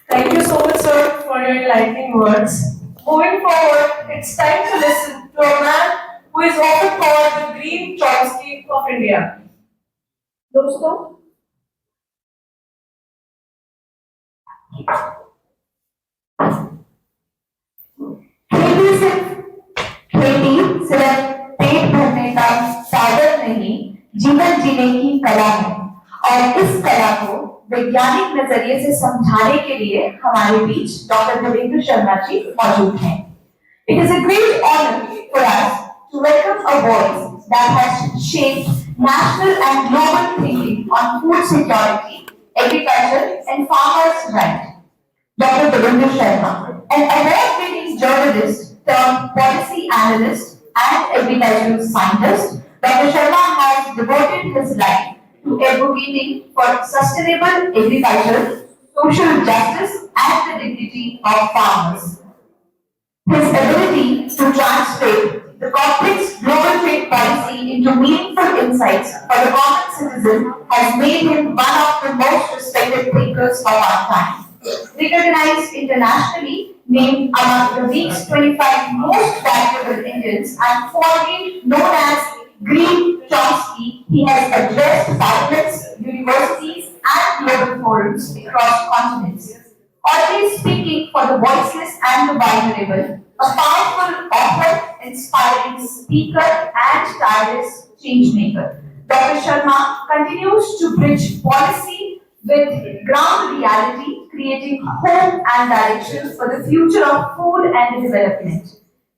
Thank you so much, sir, for your enlightening words. Moving forward, it's time to listen to a man who is often called the Green Chomsky of India. दोस्तों खेती सिर्फ खेती सिर्फ पेट भरने का साधन नहीं, जीवन जीने की कला है। और इस कला को वैज्ञानिक नजरिए से समझाने के लिए हमारे बीच डॉक्टर देवेंद्र शर्मा जी मौजूद हैं। It is a great honor for us to welcome a voice that has shaped national and global thinking on food security, agriculture, and farmers' rights. Dr. Devendra Sharma, an award-winning journalist turned policy analyst and agricultural scientist, Dr. Sharma has devoted his life to advocating for sustainable agriculture, social justice, and the dignity of farmers. His ability to translate the complex global trade policy into meaningful insights for the common citizen has made him one of the most respected thinkers of our time. Recognized internationally, named among the week's 25 most valuable Indians and formally known as Green Chomsky, he has addressed parliaments, universities, and global forums across continents. Always speaking for the voiceless and the vulnerable, a powerful author, inspiring speaker, and tireless changemaker. Dr. Sharma continues to bridge policy with ground reality, creating hope and direction for the future of food and development.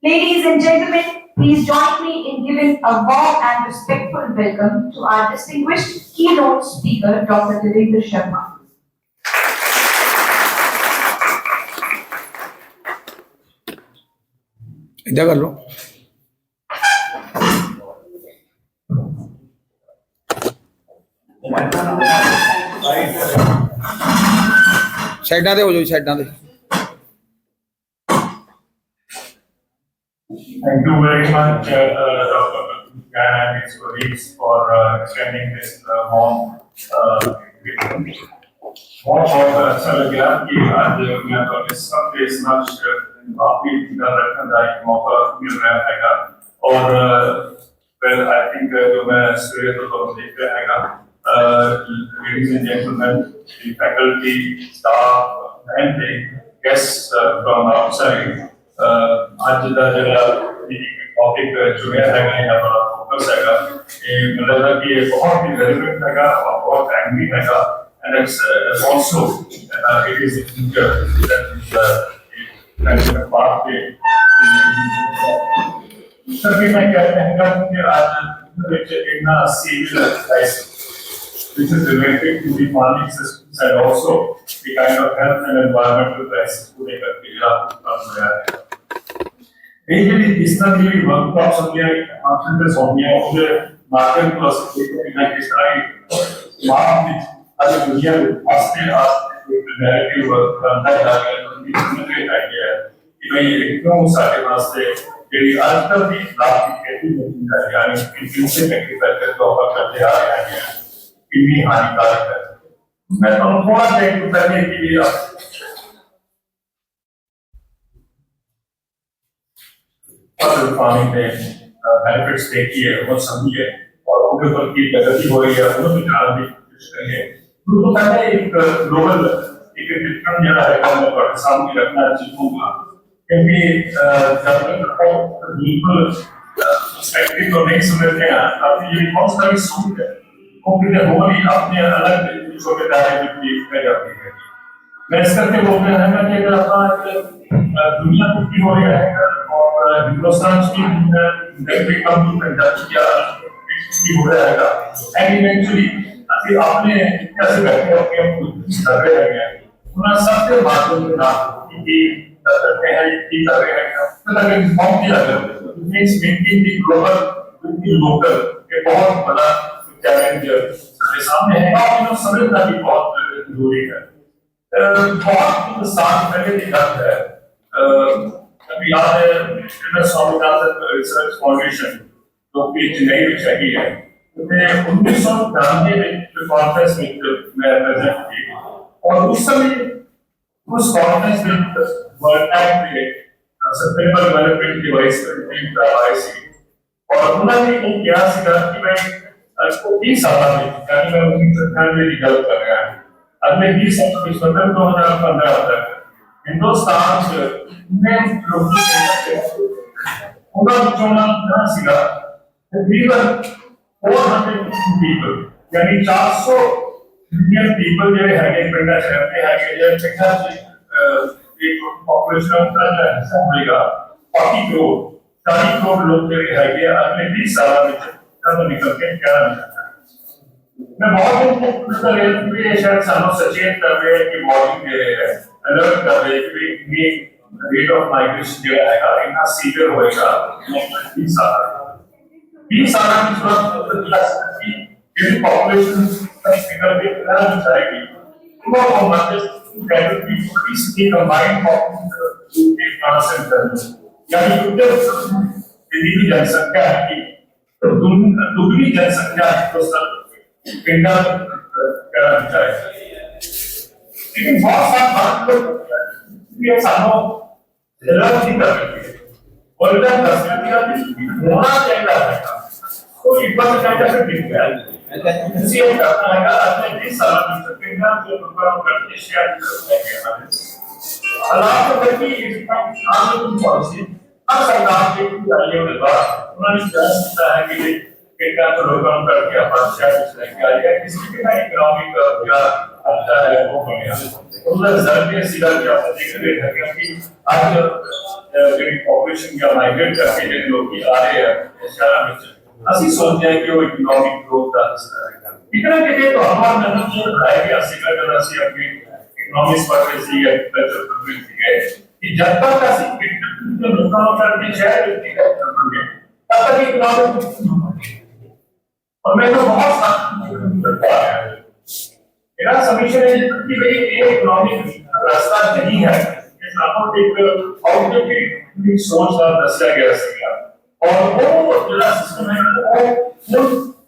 Ladies and gentlemen, please join me in giving a warm and respectful welcome to our distinguished keynote speaker, Dr. Devendra Sharma. इधर कर लो। साइडां दे हो जाओ, साइडां दे। Thank you very much, Dr. Gan and his colleagues for extending this warm greeting. बहुत अच्छा लग गया कि आज मैं तो इस सबके इस मंच काफी इधर रखने का एक मौका मिल रहा हैगा और well I think जो मैं स्टूडियो तो देखते हैगा ladies and gentlemen, the faculty, staff and the guests from outside आज का जो टॉपिक चुने हैगा यहाँ पर फोकस हैगा ये मतलब कि ये बहुत ही रेलेवेंट हैगा और बहुत टाइमली हैगा and it's also it is the future that is kind of pathway. सभी मैं कहते हैं कि आज एक civil crisis which is related to the farming systems and also the kind of health and environmental crisis को लेकर के काम हो रहा है। ये इस तरह की वर्कशॉप्स होती है, कॉन्फ्रेंसेस होती हैं, मुझे मार्केट प्लस किस तरह की आज दुनिया में आस्ते आस्ते नैरेटिव बनता जा रहा है, उनकी जनरेट आइडिया है कि भाई क्यों सारे रास्ते यदि आजकल भी प्लास्टिक खेती नहीं जा रही है, यानी इनसे एग्रीकल्चर को ऑफर करते आ रहे हैं, कितनी हानिकारक है। मैं तो थोड़ा सा एक करने के लिए फसल फार्मिंग में बेनिफिट्स देखिए और समझिए और उनके ऊपर की प्रगति हो रही है, उन्हें भी जानने की कोशिश करिए। तो पहले एक ग्लोबल एक डिफरेंट जगह है मैं आपके सामने रखना चाहूँगा क्योंकि जब तक बिल्कुल एक्टिव तो नहीं समझते हैं अब ये बहुत सारी सूट है क्योंकि होली अपने अलग छोटे दायरे में देखी जाती है। मैं इस करके बोलते हैं मैं क्या कहता हूँ कि दुनिया कुछ हो रही है और हिंदुस्तान की नेगेटिव कम की हो रहा है एंड इवेंचुअली अभी आपने कैसे बैठे हो कि हम कर रहे हैं उन्हें सबके माध्यम से ना कि करते हैं कि कर रहे हैं तो लगे इन्फॉर्म किया जाए means making the global with the local ये बहुत बड़ा चैलेंज हमारे सामने है और इन्हें समझना भी बहुत जरूरी है। बहुत साल पहले की बात है अभी याद है स्वामीनाथन रिसर्च फाउंडेशन जो कि चेन्नई में चली है उन्हें 1993 में कॉन्फ्रेंस में मैं प्रेजेंट की और उस समय whose conference with World Bank ने सस्टेनेबल डेवलपमेंट डिवाइस पर टीम का आईसी और उन्होंने ये किया सीधा कि मैं इसको 20 साल में यानी मैं 1997 में डेवलप कर रहा हूँ अगले 20 साल में स्वतंत्र 2015 तक हिंदुस्तान में लोगों के उनका चुनाव ना सीधा तकरीबन 400 people यानी 400 मिलियन people जो है कि पिंडा शहर में है कि जो पिंडा से एक पॉपुलेशन का हिस्सा मिलेगा 40 करोड़ 40 करोड़ लोग जो है कि अगले 20 साल में कब निकल के क्या निकलता है मैं बहुत दिन ये शायद सालों सचेत कर रहे हैं कि वार्निंग दे रहे हैं अलर्ट कर रहे हैं कि ये रेट ऑफ माइग्रेशन जो है इतना सीवियर होएगा 20 साल की सूरत की यदि पॉपुलेशन का फिगर पे नहीं जाएगी तो वो मतलब डेवलपी इसकी कंबाइंड पॉपुलेशन के परसेंट यानी उत्तर यदि जनसंख्या की तो दुगनी जनसंख्या तो सब पिंडा करना चाहिए लेकिन बहुत सारे बात लोग ये सालों अलर्ट नहीं कर सकते और इधर दस्तगिरी होना चाहिए तो एक बार क्या कर सकते हैं इसी करना है अपने 20 साल में पिंडा जो प्रोग्राम करते हैं शेयर करते हैं हालांकि देखिए इसका आगे की पॉलिसी अब सरकार के जारियों के बाद उन्होंने क्या है कि पिंडा प्रोग्राम करके अपन शेयर लेके आ गया इसके बिना इकोनॉमिक या अच्छा है वो बनेगा उन्होंने जरूरी सीधा क्या देख रहे हैं कि आज जो पॉपुलेशन या माइग्रेट करके जो लोग आ रहे हैं शहर में ਅਸੀਂ ਸੋਚਦੇ ਹਾਂ ਕਿ ਉਹ ਇਕਨੋਮਿਕ ਗ੍ਰੋਥ ਦਾ ਹਿੱਸਾ ਹੈ ਇਤਨਾ ਕਿ तो हमारा नजर जो है कि असिका जरा से अपनी इकोनॉमिक्स पढ़ रहे थे एग्रीकल्चर पढ़ रहे थे कि जब तक असि जो नुकसान करते शहर में तब तक इकोनॉमिक और मैं तो बहुत करता है मेरा समीक्षण है कि भाई ये इकोनॉमिक रास्ता नहीं है इस आपको एक आउटलुक सोच का दर्शाया गया है और वो जिला सिस्टम है वो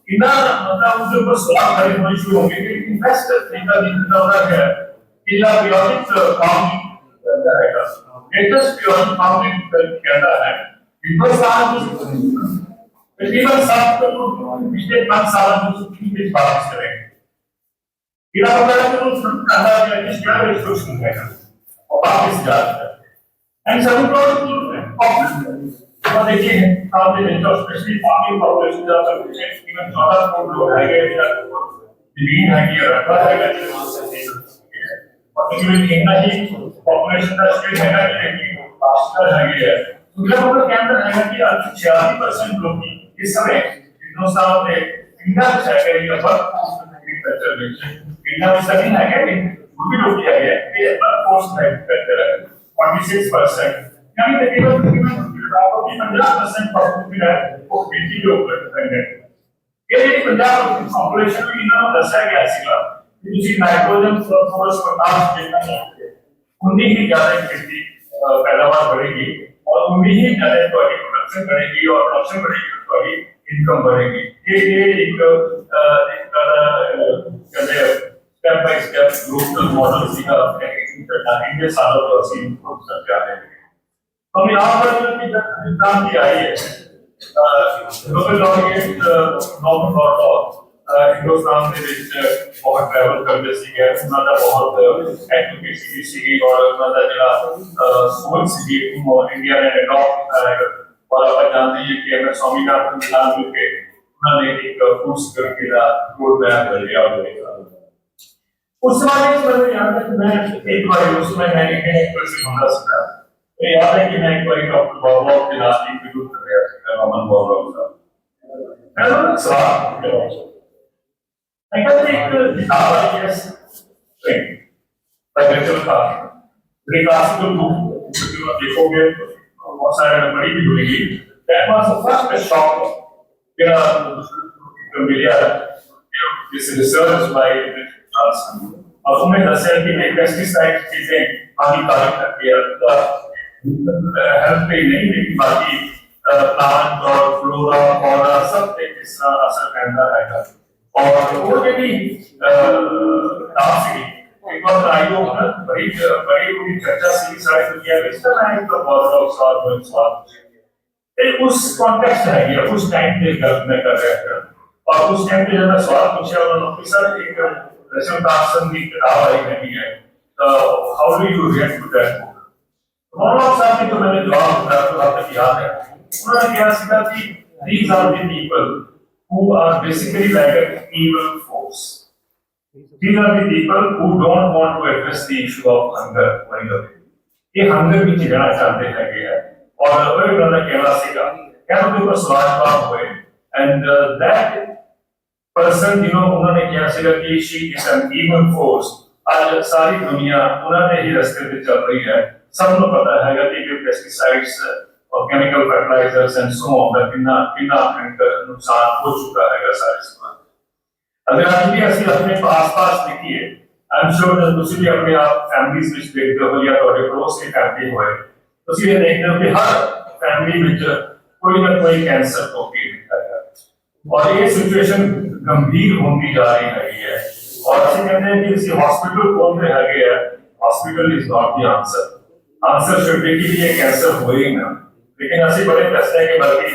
इतना मतलब उनके ऊपर सवाल खड़े होने शुरू होंगे कि इन्वेस्टर तरीका दिखता होगा है कि या पीरियोडिक फार्मिंग रहेगा लेटेस्ट पीरियोडिक फार्मिंग कहता है हिंदुस्तान तकरीबन 7 पिछले 5 साल में 30 बारिश करेंगे इधर होगा तो कहता है कि क्या रिस्ट्रिक्शन रहेगा और वापस जाता है एंड सभी लोग और देखिए आपने देखा स्पेशली फार्मिंग पॉपुलेशन ज्यादा है इवन 14 करोड़ लोग हैं या जमीन है कि रखा है और तकरीबन इतना ही पॉपुलेशन का स्टेट है ना कि पास्टर है ये तो जब हम लोग कहते हैं कि 86% लोग इस समय हिंदुस्तान में इंडिया में है कि वर्क एग्रीकल्चर में इंडिया में सभी है कि वो भी लोग किया गया कि वर्क फोर्स में एग्रीकल्चर है 46% यानी तकरीबन 50% पॉपुलेशन है वो खेती के ऊपर डिपेंड है ये 50% पॉपुलेशन में इतना दर्शाया गया सीगा कि उसी नाइट्रोजन फॉस्फोरस पोटाश देना चाहिए उन्हीं ही ज्यादा खेती पैदावार बढ़ेगी और उन्हीं ही ज्यादा तुम्हारी प्रोडक्शन बढ़ेगी और प्रोडक्शन बढ़ेगी तो तुम्हारी इनकम बढ़ेगी ये एक कहते हैं step by step growth model सीखा इंडिया सालों तो ਅਸੀਂ सब जा रहे हैं हम यहाँ पर की एग्जाम की आई है global longest normal not Hindustan ਦੇ ਵਿੱਚ ਬਹੁਤ ਟਰੈਵਲ ਕਰਦੇ ਸੀਗੇ ਉਹਨਾਂ ਦਾ ਬਹੁਤ ਐਡਵੋਕੇਸੀ ਸੀਗੀ ਔਰ ਉਹਨਾਂ ਦਾ ਜਿਹੜਾ ਸੋਚ ਸੀਗੀ ਉਹ ਇੰਡੀਆ ਨੇ ਅਡਾਪਟ ਕੀਤਾ ਹੈ ਔਰ ਆਪਾਂ ਜਾਣਦੇ ਹਾਂ ਕਿ ਐਮ स्वामीनाथन ਨਾਲ ਮਿਲ ਕੇ ਉਹਨਾਂ ਨੇ ਇੱਕ ਫੂਡ ਸਿਕਿਉਰਿਟੀ ਦਾ ਰੋਡ ਮੈਪ ਬਣਾਇਆ ਹੋਇਆ उस समय मैंने याद है कि मैं एक बार उसमें मैंने एक से बंदा सीखा तो याद है कि मैं एक बार डॉक्टर बाबा के नाम की वीडियो कर रहा था रमन बाबा का मैं ना सवाल मैं कहते एक किताब है यस प्रोफेसर का क्लासिकल बुक जो देखोगे बहुत सारे बड़ी भी होगी that was the first shock मेरा मिलिया दिस रिसर्च बाय और उन्हें दर्शाया कि पेस्टिसाइड चीजें हानिकारक करती है हेल्थ पे नहीं लेकिन बाकी प्लांट और फ्लोरा फौना सब पे किस तरह असर करता रहेगा और वो यदि ਇੱਕ ਵਾਰ ਆਈ ਹੋ ਨਾ ਬੜੀ ਬੜੀ ਉਹਦੀ ਚਰਚਾ ਸੀ ਸਾਰੀ ਦੁਨੀਆ ਵਿੱਚ ਤਾਂ ਮੈਂ ਇੱਕ ਬਹੁਤ ਬਹੁਤ ਸਵਾਲ ਹੋਇਆ ਸਵਾਲ ਇਹ ਉਸ ਕੰਟੈਕਸਟ ਹੈ ये उस टाइम पे मैं कर रहा था और उस टाइम पे जब मैं सवाल पूछा उन्होंने कि सर एक रचनात्मक की किताब आई नहीं है how do you react to that book मौलाना साहब ने तो मैंने जवाब दिया तो आप तक याद है उन्होंने कहा सीधा कि these are the people who are basically like an evil force. These are the people who don't want to address the issue of hunger. ये हंगर भी झेलना चाहते हैं और वही उन्होंने कहना सीखा क्या उनके ऊपर सवाल हुए and that person उन्होंने क्या सीखा कि she is an evil force. आज सारी दुनिया उन्होंने ही रास्ते पे चल रही है सबको पता है कि पेस्टिसाइड्स और chemical fertilisers and so on का कितना नुकसान हो चुका है सारे समाज अगर आज भी ऐसी अपने आसपास देखिए आई एम श्योर ਤੁਸੀਂ ਵੀ ਆਪਣੇ ਆਪ ਫੈਮਿਲੀਜ਼ ਵਿੱਚ ਦੇਖਦੇ ਹੋ ਜਾਂ ਤੁਹਾਡੇ ਪੜੋਸ ਦੀ ਫੈਮਿਲੀ ਹੋਏ ਤੁਸੀਂ ਇਹ ਦੇਖਦੇ ਹੋ ਕਿ ਹਰ ਫੈਮਿਲੀ ਵਿੱਚ ਕੋਈ ਨਾ ਕੋਈ ਕੈਂਸਰ ਤੋਂ ਪੀੜਿਤ ਹੈ और ये सिचुएशन गंभीर होती जा रही है और ਅਸੀਂ ਕਹਿੰਦੇ ਹਾਂ ਕਿ ਅਸੀਂ ਹਸਪੀਟਲ खोलते हैं hospital is not the answer should be कि ये कैंसर हो ही ना लेकिन ਅਸੀਂ बड़े दसते हैं कि बल्कि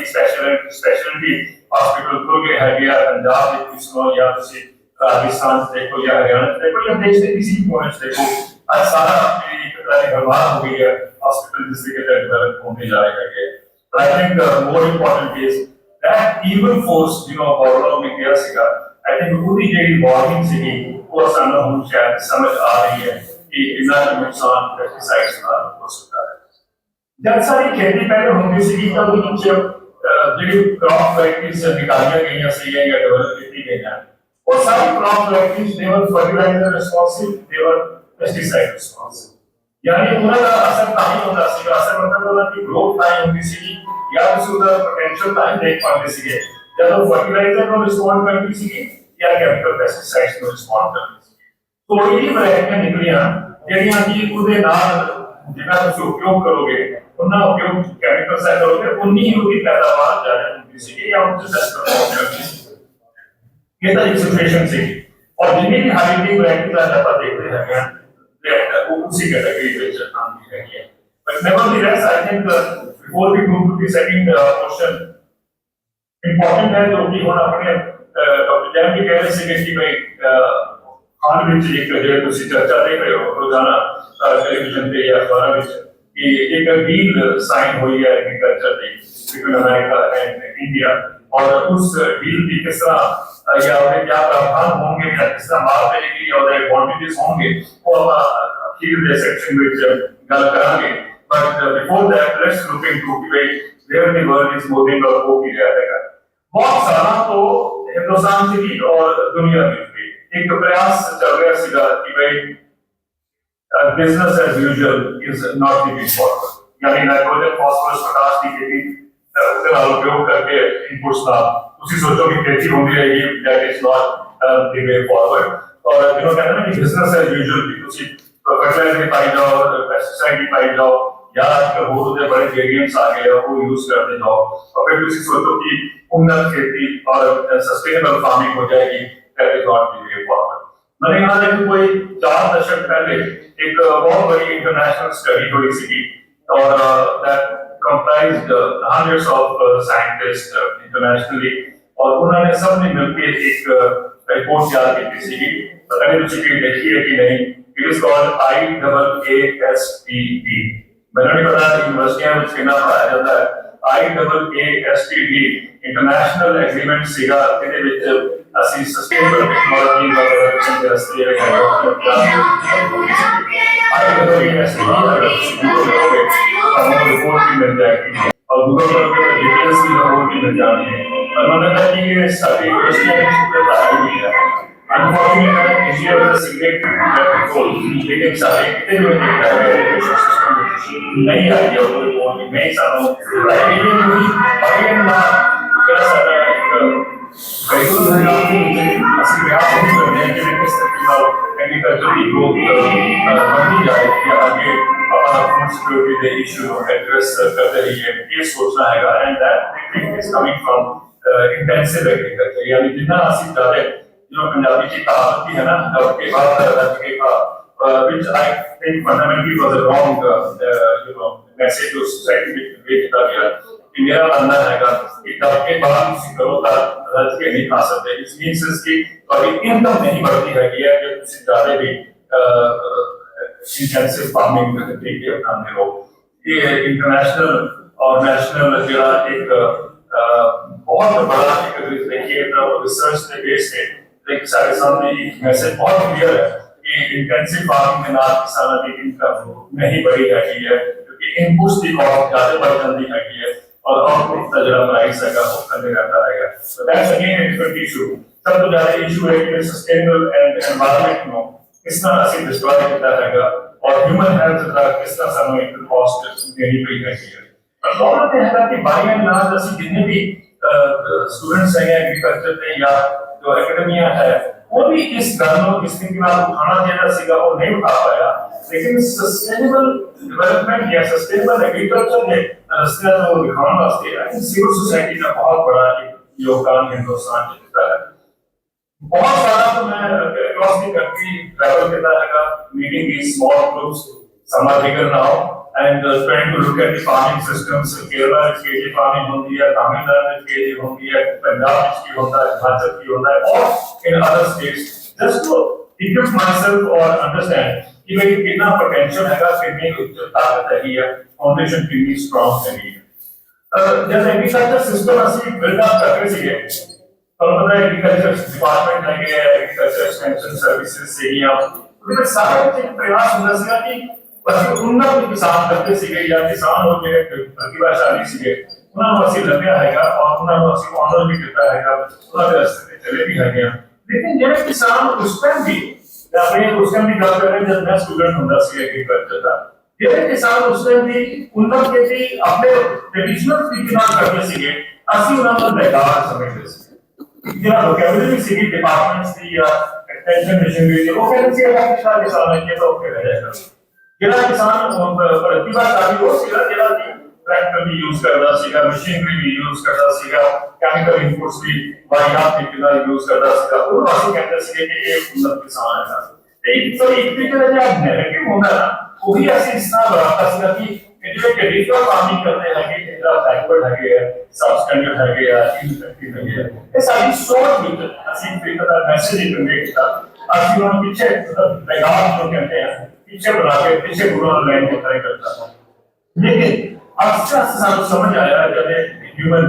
स्पेशलिटी हॉस्पिटल खुल गए हैं पंजाब में किसको या ਤੁਸੀਂ राजस्थान देखो या हरियाणा देखो या देश के किसी भी कोने से देखो आज सारा एक तरह की बर्बाद हो गई है हॉस्पिटल जिससे के डेवलप होते जा रहे हैं but I think more important is that evil force government ने किया सीगा I think पूरी ਜਿਹੜੀ वार्निंग ਸੀਗੀ ਉਹ ਸਾਨੂੰ ਹੁਣ ਸ਼ਾयद समझ आ रही है कि इतना नुकसान पेस्टिसाइड्स का हो सकता है जब सारी खेती पहले होती सीगी तब नीचे ਜਿਹੜੀ क्रॉप वैरायटीज निकालियां गई सी या डेवलप की गई हैं वो सारी क्रॉप वैरायटीज दे वर फर्टिलाइजर रिस्पांसिव दे वर पेस्टिसाइड रिस्पांसिव यानी उनका असर नहीं होता सीगा असर मतलब उनकी ग्रोथ नहीं होती सी या किसी उधर पोटेंशियल नहीं देख पाते सीगे जब वो फर्टिलाइजर को रिस्पॉन्ड करती सी या केमिकल पेस्टिसाइड्स को रिस्पॉन्ड करती सी तो ये वैरायटियां निकलियां ਜਿਹੜੀਆਂ ਕਿ ਉਹਦੇ ਨਾਲ ਜਿੰਨਾ ਤੁਸੀਂ ਉਪਯੋਗ ਕਰੋਗੇ ਉਹਨਾਂ ਉਪਯੋਗ ਕੈਮੀਕਲ ਸੈਟ ਕਰੋਗੇ ਉਨੀ ਹੀ ਉਹਦੀ ਪੈਦਾਵਾਰ ਜ਼ਿਆਦਾ ਹੁੰਦੀ ਸੀ ਜਾਂ ਉਹ ਟੈਸਟ ਕਰੋਗੇ ਇਹ ਤਾਂ ਇੱਕ ਸਿਚੁਏਸ਼ਨ ਸੀ ਔਰ ਜਿੰਨੀ ਵੀ ਹਾਈਬ੍ਰਿਡ ਵੈਰਾਈਟੀਜ਼ ਆ ਆਪਾਂ ਦੇਖਦੇ ਹੈਗੇ ਉਹ ਉਸੇ ਕੈਟਾਗਰੀ ਵਿੱਚ ਆਉਂਦੀ ਹੈਗੀ ਹੈ but nevertheless I think before we move to the second question important ਹੈ ਜੋ ਕਿ ਹੁਣ ਆਪਣੇ ਡਾਕਟਰ ਜੈਨ ਵੀ ਕਹਿ ਰਹੇ ਸੀਗੇ ਕਿ ਭਾਈ हाल में एक जो तुसी चर्चा देख रहे हो रोजाना टेलीविजन पे या अखबार में कि एक डील साइन हुई है एग्रीकल्चर की बिटवीन अमेरिका एंड इंडिया और उस डील की किस तरह या उन्हें क्या प्रावधान होंगे या किस तरह मार देगी और क्वांटिटीज होंगे वो हम अखीर दे सेक्शन में गल करांगे but before that let's look into कि where the world is moving और वो किया जाएगा बहुत सारा तो हिंदुस्तान से भी और दुनिया में एक प्रयास चल रहा सीधा कि भाई business as usual is not the way forward यानी नाइट्रोजन फास्फोरस पोटाश की खेती उसके ਨਾਲ उपयोग करके इनपुट्स का उसी सोचो कि खेती होती रहेगी that is not the way forward और कहते हैं कि बिजनेस एज यूजुअल भी ਤੁਸੀਂ फर्टिलाइजर भी पाई जाओ पेस्टिसाइड भी पाई जाओ या आजकल बहुत से बड़े वेरिएंट्स आ गए हैं वो यूज करते जाओ और फिर ਤੁਸੀਂ सोचो कि उन्नत खेती और सस्टेनेबल फार्मिंग हो जाएगी that is not the way forward. मैंने यहाँ देखो कोई 4 दशक पहले एक बहुत बड़ी इंटरनेशनल स्टडी हुई थी और that comprised hundreds of scientists internationally और उन्होंने सबने मिलकर एक रिपोर्ट तैयार की थी पता नहीं तुझे देखी है कि नहीं it is called IAASTD मैंने नहीं पता यूनिवर्सिटियां में कितना पढ़ाया जाता है IAASTD इंटरनेशनल एग्रीमेंट सीगा ਇਹਦੇ ਵਿੱਚ ਅਸੀਂ ਸਸਟੇਨੇਬਲ ਟੈਕਨੋਲੋਜੀ ਦਾ ਪ੍ਰਦਰਸ਼ਨ ਦੇ ਰਸਤੇ ਰਹੇ ਹਾਂ रिपोर्ट भी मिल जाएगी और गूगल पर डिटेल्स भी रिपोर्ट भी मिल जाएंगे और मैंने कहा कि ये सारी यूनिवर्सिटियां आई हुई है अनफॉर्चुनेटली इंडिया में सिगरेट पेट्रोल लेकिन सारे कितने नहीं आई है वो रिपोर्ट नहीं सारों प्राइवेट में क्या सारा रेगुलर ਅਸੀਂ प्रयास नहीं कर रहे हैं कि किस तरीके से एग्रीकल्चर की ग्रोथ बढ़ती जाए या आगे अपना फूड सिक्योरिटी के इशू एड्रेस करते रहिए ये सोचना है and that is coming from intensive agriculture यानी जितना ਅਸੀਂ ज्यादा जो पंजाबी की कहावत है ना जब के बाद रज के बाद which I think fundamentally was a wrong message to society में भेज दिया गया कि मेरा मानना है कि डर के बाद किसी करो का रज के नहीं खा सकते, इसलिए इसकी कभी इनकम नहीं बढ़ती है कि जब किसी ज़्यादा भी इंटेंसिव फार्मिंग देखिए अपनाने लोग ये इंटरनेशनल और नेशनल जो एक बहुत बड़ा एक देखिए रिसर्च के बेस पे एक सारे सामने एक मैसेज बहुत क्लियर है कि इंटेंसिव फार्मिंग में ना किसान की इनकम नहीं बढ़ी है क्योंकि इनपुट्स की कॉस्ट ज़्यादा बढ़ जाती है और आउटपुट का जरा प्राइस है वो करने रहता रहेगा। So that's again a different issue. सबसे ज़्यादा इशू है कि सस्टेनेबल एंड एनवायरनमेंट में किस तरह से डिस्ट्रॉय होता रहेगा और ह्यूमन हेल्थ का किस तरह सामूहिक कॉस्ट देनी पड़ी है। प्रॉब्लम ये है कि बाई एंड लार्ज ऐसी जितने भी स्टूडेंट्स हैं एग्रीकल्चर में या जो एकेडमिया है वो भी इस गानों इस दिन के बाद उठाना चाहिए सीखा और नहीं उठा पाया, लेकिन सस्टेनेबल डेवलपमेंट या सस्टेनेबल एग्रीकल्चर में रास्ते को दिखाने वास्ते आई थिंक सिविल सोसाइटी का बहुत बड़ा योगदान हिंदुस्तान में देता है। बहुत सारा तो मैं अक्रॉस द कंट्री ट्रैवल करता है meeting the small groups some are bigger now and trying to look at the farming systems. Kerala is KG farming होती है, Tamil Nadu is KG होती है, पंजाब इसकी होता है, हिमाचल की होता है और in other states just to equip myself or understand कि भाई कितना potential हैगा, कितनी ताकत है ये foundation कितनी strong है ये जैसे agriculture system असली build up कर रहे सीगे और पता है agriculture department है कि agriculture extension services से ही आप उनके सारे प्रयास होना सीगा कि उन्नत किसान करते सीखे या किसान हो गए प्रतिभाशाली सीखे उन्होंने वैसे लगे आएगा और उन्होंने वैसे ऑनर भी देता है उन्होंने रास्ते में चले भी आएंगे, लेकिन जब किसान उस टाइम भी अपने उस टाइम भी बात करें जब मैं स्टूडेंट होता सी एग्रीकल्चर का जब किसान उस टाइम भी उन्नत खेती अपने ट्रेडिशनल तरीके नाल करते सीखे असली उन्होंने बेकार समझते सीखे जब वोकैबुलरी सीखी डिपार्टमेंट्स की या एक्सटेंशन मशीनरी की वो कहते सी अगर किसान है तो ओके रह जाएगा जिला किसान प्रतिभाशाली हो सीगा जिला की ट्रैक्टर भी यूज करता सीगा, मशीनरी भी यूज करता सीगा, केमिकल इनपुट्स भी वाहियात तरीके यूज करता सीगा, वो वासी कहते सीगे कि एक उन्नत किसान है। एक तो एक तरीके से जो नेगेटिव होता है ना वही ऐसे इस तरह बढ़ाता सीगा कि जो ट्रेडिशनल फार्मिंग करते हैं कि इतना बैकवर्ड है सब स्टैंडर्ड है या इनफेक्टिव है ये सारी सोच भी ऐसी तरीके का मैसेज करने का असली उन पीछे पैगाम जो कहते हैं पीछे बना के पीछे बुरा लाइन को तय करता है, लेकिन अक्सर सानू समझ आया जब ह्यूमन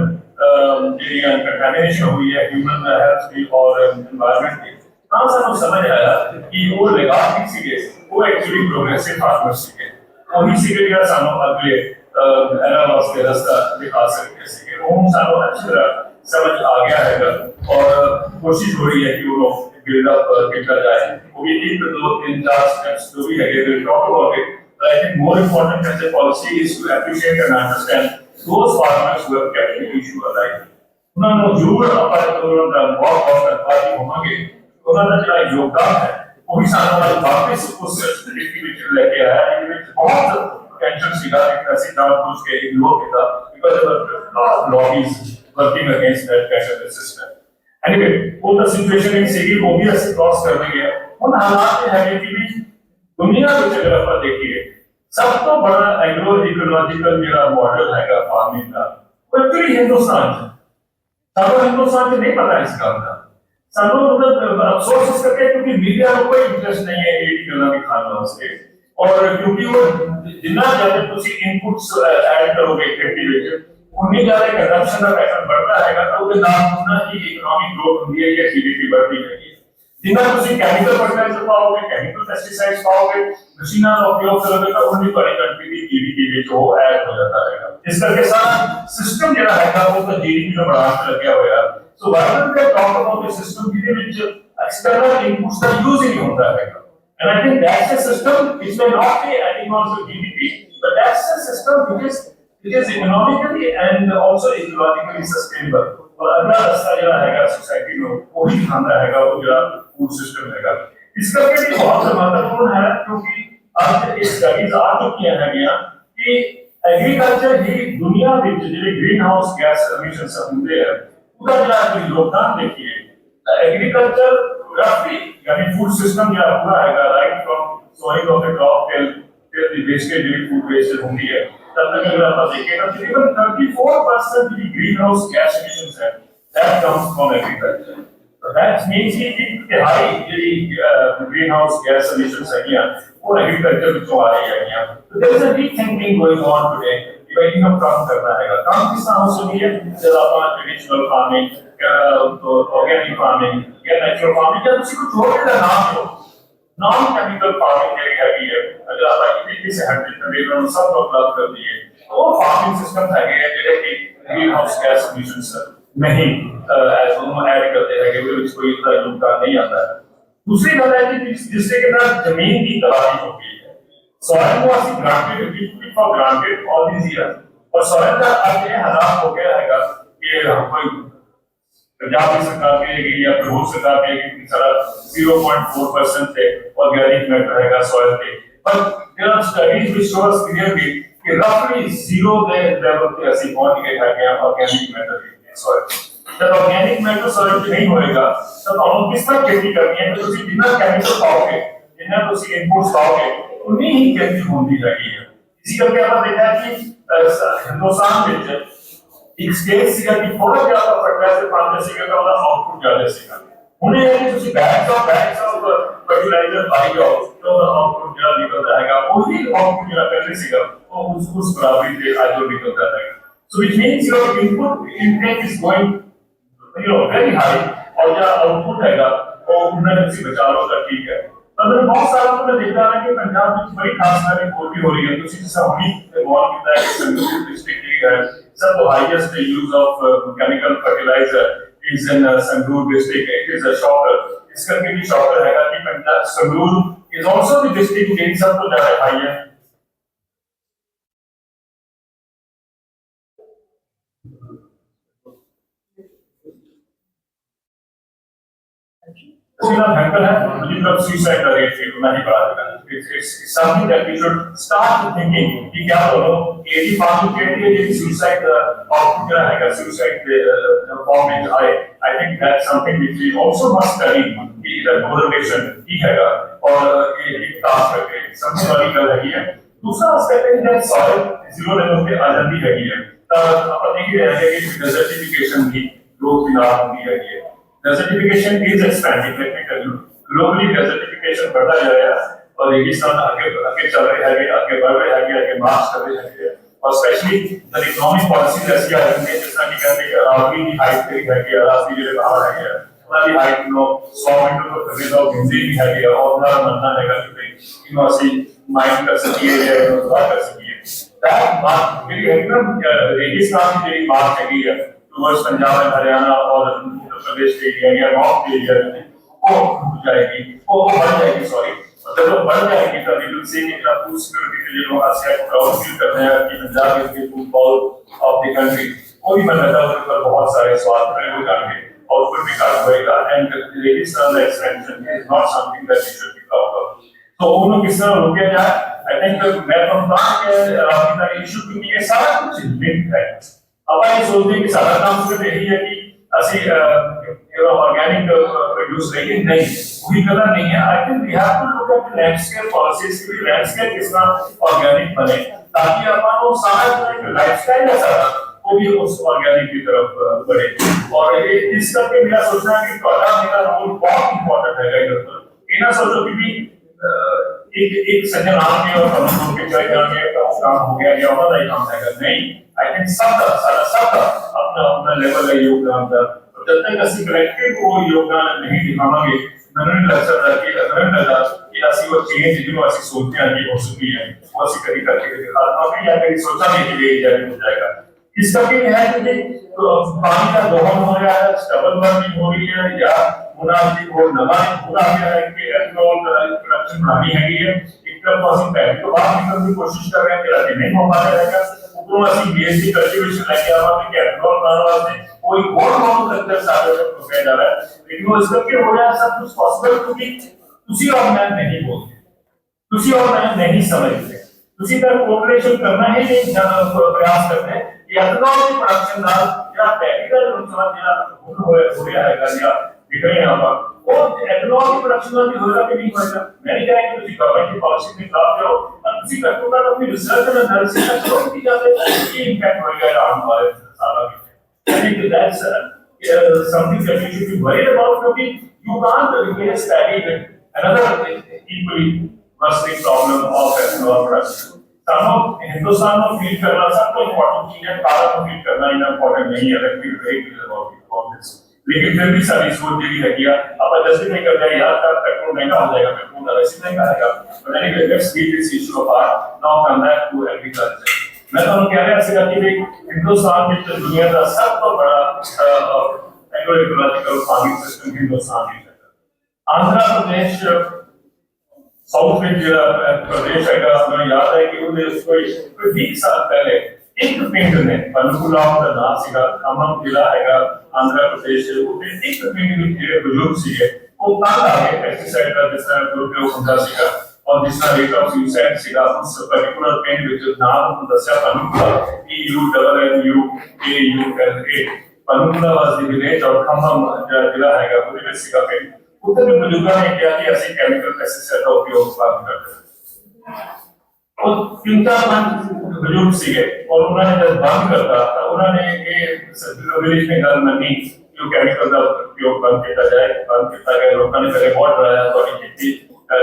कंटामिनेशन हुई है ह्यूमन हेल्थ की और एनवायरनमेंट की तब सानू समझ आया कि वो लेगासी सीगे वो एक्चुअली प्रोग्रेसिव फार्मर्स सीगे वही सीगे या सानू अगले एरा वास्ते रास्ता दिखा सकते सीगे वो सानू अच्छी तरह समझ आ गया है और कोशिश हो रही है कि वो लोग build up किया जाए वो भी एक दो तीन चार steps जो भी है we will talk about it, but I think more important as a policy is to appreciate and understand those farmers who have kept the issue alive उन्होंने जरूर अपने उन्होंने बहुत बहुत धन्यवाद होंगे उन्होंने जो योगदान है वो भी सारा वापस उस स्थिति में लेके आया है बहुत टेंशन सीखा एक ऐसी डाउन के लोग था because of the lobbies working against that kind of a system. Anyway, वो तो सिचुएशन एक सीधी वो भी ऐसे क्रॉस कर रही है उन हालात में है कि भी दुनिया में अगर आप देखिए सब तो बड़ा एग्रो इकोलॉजिकल जो मॉडल है फार्मिंग का वो एक्चुअली हिंदुस्तान है सारा हिंदुस्तान को नहीं पता इसका सानू मतलब अफसोस करके क्योंकि मीडिया को कोई इंटरेस्ट नहीं है ये इकोनॉमिक खाना उसके और क्योंकि वो जितना ज्यादा तुसी इनपुट्स ऐड करोगे खेती में उन्हीं ज्यादा कंजम्पशन का पैटर्न बढ़ता है तो उसके नाम उतना ही इकोनॉमिक ग्रोथ होती है या जीडीपी बढ़ती है जितना तुसी केमिकल फर्टिलाइजर पाओगे केमिकल पेस्टिसाइड्स पाओगे मशीनों का उपयोग करोगे तो उन्हीं बड़ी कंट्री की जीडीपी में जो ऐड हो जाता है इस करके सारा सिस्टम जो है वो तो जीडीपी में बढ़ाने लग गया हुआ है so why don't we talk about the system जिसके ਵਿੱਚ एक्सटर्नल इनपुट्स का यूज ही नहीं होता है and I think that's a system which may not be adding on to GDP but that's a system which is economically and also ecologically sustainable और अगला रास्ता जो है सोसाइटी में वो ही दिखाना है वो जो फूड सिस्टम है इसका के लिए बहुत महत्वपूर्ण है क्योंकि आज इस स्टडीज आ चुकी हैं कि एग्रीकल्चर ही दुनिया में जो ग्रीन हाउस गैस एमिशंस होते हैं उसका जो योगदान देखिए एग्रीकल्चर रफली यानी फूड सिस्टम जो पूरा है right from sowing of the crop till the wastage ਜਿਹੜੀ food wastage ਹੁੰਦੀ ਹੈ तब तक अगर आप देखें तो तकरीबन 34% की ग्रीन हाउस गैस emissions है that comes from agriculture. So that means कि तिहाई ਜਿਹੜੀ green house gas emissions है वो agriculture ਵਿੱਚੋਂ ਆ ਰਹੀ है. So there is a rethinking going on today. कि भाई इनको कम करना है. काम किस तरह से भी है जब आप ट्रेडिशनल फार्मिंग तो ऑर्गेनिक फार्मिंग या नेचुरल फार्मिंग या किसी को छोड़ के नाम लो नॉन केमिकल फार्मिंग ਜਿਹੜੀ ਹੈਗੀ ਹੈ ਅਗਰ ਆਪਾਂ ਇਮੀਡੀਏਟਲੀ से हट करके ਉਹਨਾਂ ਨੂੰ ਸਭ ਤੋਂ ਅਲੱਗ ਕਰ ਦਈਏ ਉਹ फार्मिंग सिस्टम ਹੈਗੇ ਆ ਜਿਹੜੇ ਕਿ ग्रीन हाउस गैस emissions नहीं एज हम ऐड करते हैं कि ਵਿੱਚ ਕੋਈ ਇतना योगदान नहीं आता है. दूसरी बात है कि जिससे के साथ जमीन की तबाही हो गई है सॉइल को ਅਸੀਂ granted for granted all these years और सॉइल का अब ये हालात हो गया है कि हम कोई पंजाब की सरकार कहेगी या प्रभु सरकार कहेगी सारा 0.4% से ऑर्गेनिक मैटर रहेगा सॉइल पे पर there are studies which show us clearly कि रफली जीरो के लेवल पे ऐसी पहुंच गए हैं ऑर्गेनिक मैटर इन सॉइल. जब ऑर्गेनिक मैटर सॉइल पे नहीं होएगा तब हम किस तरह खेती करनी है तो ਤੁਸੀਂ बिना केमिकल पाओगे जिन्हें ਤੁਸੀਂ इनपुट्स पाओगे उन्हीं ही खेती होती रहेगी है. इसी करके आपने देखा है कि हिंदुस्तान में एक स्टेज ਸੀਗਾ ਕਿ ਥੋੜਾ ਜਿਹਾ ਫਰਟੀਲਾਈਜ਼ਰ ਪਾਉਂਦੇ ਸੀਗੇ ਤਾਂ ਉਹਦਾ ਆਊਟਪੁੱਟ ਜ਼ਿਆਦਾ ਸੀਗਾ. ਹੁਣ ਇਹ ਹੈ ਕਿ ਤੁਸੀਂ ਬੈਗਸ ਆਫ ਫਰਟੀਲਾਈਜ਼ਰ ਪਾਈ ਜਾਓ ਤਾਂ ਉਹਦਾ ਆਊਟਪੁੱਟ ਜਿਹੜਾ ਨਿਕਲਦਾ ਹੈਗਾ ਉਹੀ ਆਊਟਪੁੱਟ ਜਿਹੜਾ ਪਹਿਲੇ ਸੀਗਾ ਉਹ ਉਸ ਬਰਾਬਰੀ ਦੇ ਅੱਜ ਉਹ ਨਿਕਲਦਾ ਹੈਗਾ. So which means your input intake is going very high और जो आउटपुट हैगा वो उन्हें ਤੁਸੀਂ बचा लो ਤਾਂ ठीक है. अगर बहुत सारा तो मैं देखता है कि पंजाब में बड़ी खास सारी कोटी हो रही है तो सिर्फ हमनी इन्वॉल्व किया है संगरूर डिस्ट्रिक्ट की है सब तो highest use of chemical fertiliser is in Sangrur district. It is a shocker. इसका भी शॉकर है कि Punjab Sangrur is also the district जेडी सब तो ज्यादा हाई है. भयंकर है मुझे मतलब सुसाइड का रेट नहीं बढ़ा. It's something that we should start thinking कि क्या बोलो 85 के लिए ये सुसाइड आउटपुट क्या है सुसाइड फॉर्म में आए. I think that's something which we also must study कि मोटिवेशन ठीक है और ये एक टास्क करके सबसे बड़ी गल है. दूसरा एस्पेक्ट है कि सॉइल जीरो लेवल पे आ जाती है तो अपन देख रहे हैं कि डेजर्टिफिकेशन भी ग्रोथ की नाम होती है. Desertification is expanding. Let me tell you, globally desertification बढ़ता जा रहा है और रेगिस्तान आगे चल रहे हैं, आगे बढ़ रहे हैं, आगे मार्च कर रहे हैं और स्पेशली द इकोनॉमिक पॉलिसीज ऐसी आ रही है जैसा कि कहते हैं अरावली की हाइट पे है कि अरावली जिले बाहर है कि हमारी हाइट नो 100 मीटर पर करने का बिंदी भी है कि और हमारा मानना है कि यूनिवर्सिटी माइंड कर सकिए या सुधार कर सकिए. दैट बात मेरी एकदम रेगिस्तान की जो बात है कि टुवर्ड्स पंजाब एंड हरियाणा और प्रदेश के एरिया या नॉर्थ के एरिया में वो जाएगी वो बढ़ जाएगी सॉरी मतलब वो बढ़ जाएगी तो वी विल सी कि फूड सिक्योरिटी के लिए लोग आसिया को प्राउड फील कर रहे हैं कि Punjab is the food bowl of the country. वो भी मैं कहता हूं पर बहुत सारे स्वाद प्रयोग करके आउटपुट भी काट होएगा एंड रेगिस्तान expansion is not something that we should be proud of. तो उन्होंने किस तरह रोके जाए आई थिंक मैं समझता हूं कि राजनीति का इशू क्योंकि ये सारा कुछ लिंक्ड है. अब ये सोचते हैं कि सारा काम सिर्फ यही है कि ਅਸੀਂ ऑर्गेनिक प्रोड्यूस रही नहीं वही कदर नहीं है. I think we have to look at landscape policies की लैंडस्केप किस तरह ऑर्गेनिक बने ताकि अपन वो सारा जो लाइफस्टाइल है सारा वो भी उस ऑर्गेनिक की तरफ बढ़े. और ये इस करके मेरा सोचना है कि प्रोडक्ट मेरा रोल बहुत इंपॉर्टेंट है इधर पर. ये ना सोचो कि एक सज्जन आके और हम लोग के चले जाएंगे तो काम हो गया या हमारा ही काम है नहीं. आई थिंक सबका अपना लेवल है योगदान का. जब तक ਅਸੀਂ कलेक्टिव को योगदान नहीं दिखावांगे ਮੈਨੂੰ लगता कि ਅਸੀਂ वो चेंज जो ਅਸੀਂ सोचते हैं कि हो सकती है वो ਅਸੀਂ कभी करके दिखाना या कभी सोचा नहीं कि ये जारी हो जाएगा. इसका भी है कि पानी का दोहन हो रहा है स्टबल बर्निंग हो रही है या मुनाफी को नवा पूरा गया है कि एथनॉल प्रोडक्शन बढ़ानी है. एक तरफ ਅਸੀਂ पहले तो बाहर निकलने की कोशिश कर रहे हैं कि अभी नहीं हो पा रहेगा उपरों ਅਸੀਂ बीएससी कल्टीवेशन लेके आवांगे कि एथनॉल बनाने वास्ते कोई और मैन्युफैक्चर सारे को किया जा रहा है. लेकिन वो इसका क्या हो रहा है सब कुछ पॉसिबल क्योंकि तुसी और मैं नहीं बोलते तुसी और मैं नहीं समझते तुसी का कोऑपरेशन करना है ये प्रयास करते हैं कि एथनॉल की प्रोडक्शन ना या टेक्निकल नुकसान या हो रहा है या दिख रहे हैं आप वो एथनॉल की प्रोडक्शन में भी होगा कि नहीं होगा। मैं नहीं कह रहा कि गवर्नमेंट की पॉलिसी में खिलाफ जाओ, किसी का तो अपनी रिसर्च एंड एनालिसिस का शुरू की जाए, ये इम्पैक्ट होगा आने वाले सालों में। I think that's something that we should be worried about because you can't replace paddy with another equally worsening problem of ethanol production. Some of Hindustan में फील करना सबको इम्पोर्टेंट चीज है, भारत में फील करना इतना इम्पोर्टेंट नहीं है, अगर फील करेगी about this. लेकिन फिर भी सारी सोच यही है कि आप जस्ट नहीं कर जाए यार, का पेट्रोल महंगा हो जाएगा, पेट्रोल का वैसे महंगा आएगा। But anyway, let's leave this issue apart. Now come back to agriculture. मैं तो कह रहा हूँ कि हिंदुस्तान में दुनिया का सबसे बड़ा एग्रोइकोलॉजिकल फार्मिंग सिस्टम हिंदुस्तान में है। आंध्र प्रदेश साउथ में जो प्रदेश है, मुझे याद है कि उन्हें कोई 20 साल पहले एक पिंड ने पनकुला का नाम सीखा, खम्मम जिला है आंध्र प्रदेश, उन्हें एक पिंड में जो बुजुर्ग सीखे वो तंग आ गए पेस्टिसाइड का जिस तरह दुरुपयोग होता सीखा और जिस तरह रेट ऑफ यूसेज सीखा उस पर्टिकुलर पिंड में जो नाम दस्या पनकुला PUNNUKA पनकुला वाज द विलेज और खम्मम जिला है उन्हें सीखा पिंड उधर के बुजुर्गों ने क्या कि ऐसे केमिकल पेस्टिसाइड का उपयोग करते हैं और 3-4 बुजुर्ग सीखे और उन्होंने जब बंद करता था उन्होंने ये विलेज में गल मनी जो केमिकल का उपयोग बंद किया गया, लोगों ने पहले बहुत डराया तो खेती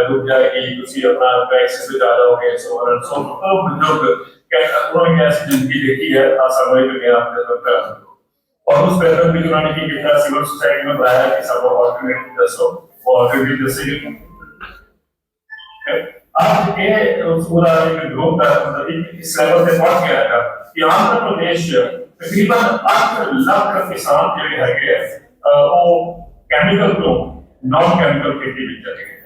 डूब जाएगी, उसी अपना टैक्स से जा रहे सो और सो तो बुजुर्ग उन्होंने कैसी जिंदगी देखी है असामयिक ज्ञान के साथ और उस पैटर्न भी उन्होंने की कितना सिविल सोसाइटी में बनाया कि सब ऑल्टरनेटिव जैसो और ऑल्टरनेटिव जैसे आज ये पूरा एक ग्रुप का मतलब इस लेवल पे पहुंच गया है कि आंध्र प्रदेश तकरीबन 8 लाख किसान जो है वो केमिकल तो नॉन केमिकल खेती में चले गए,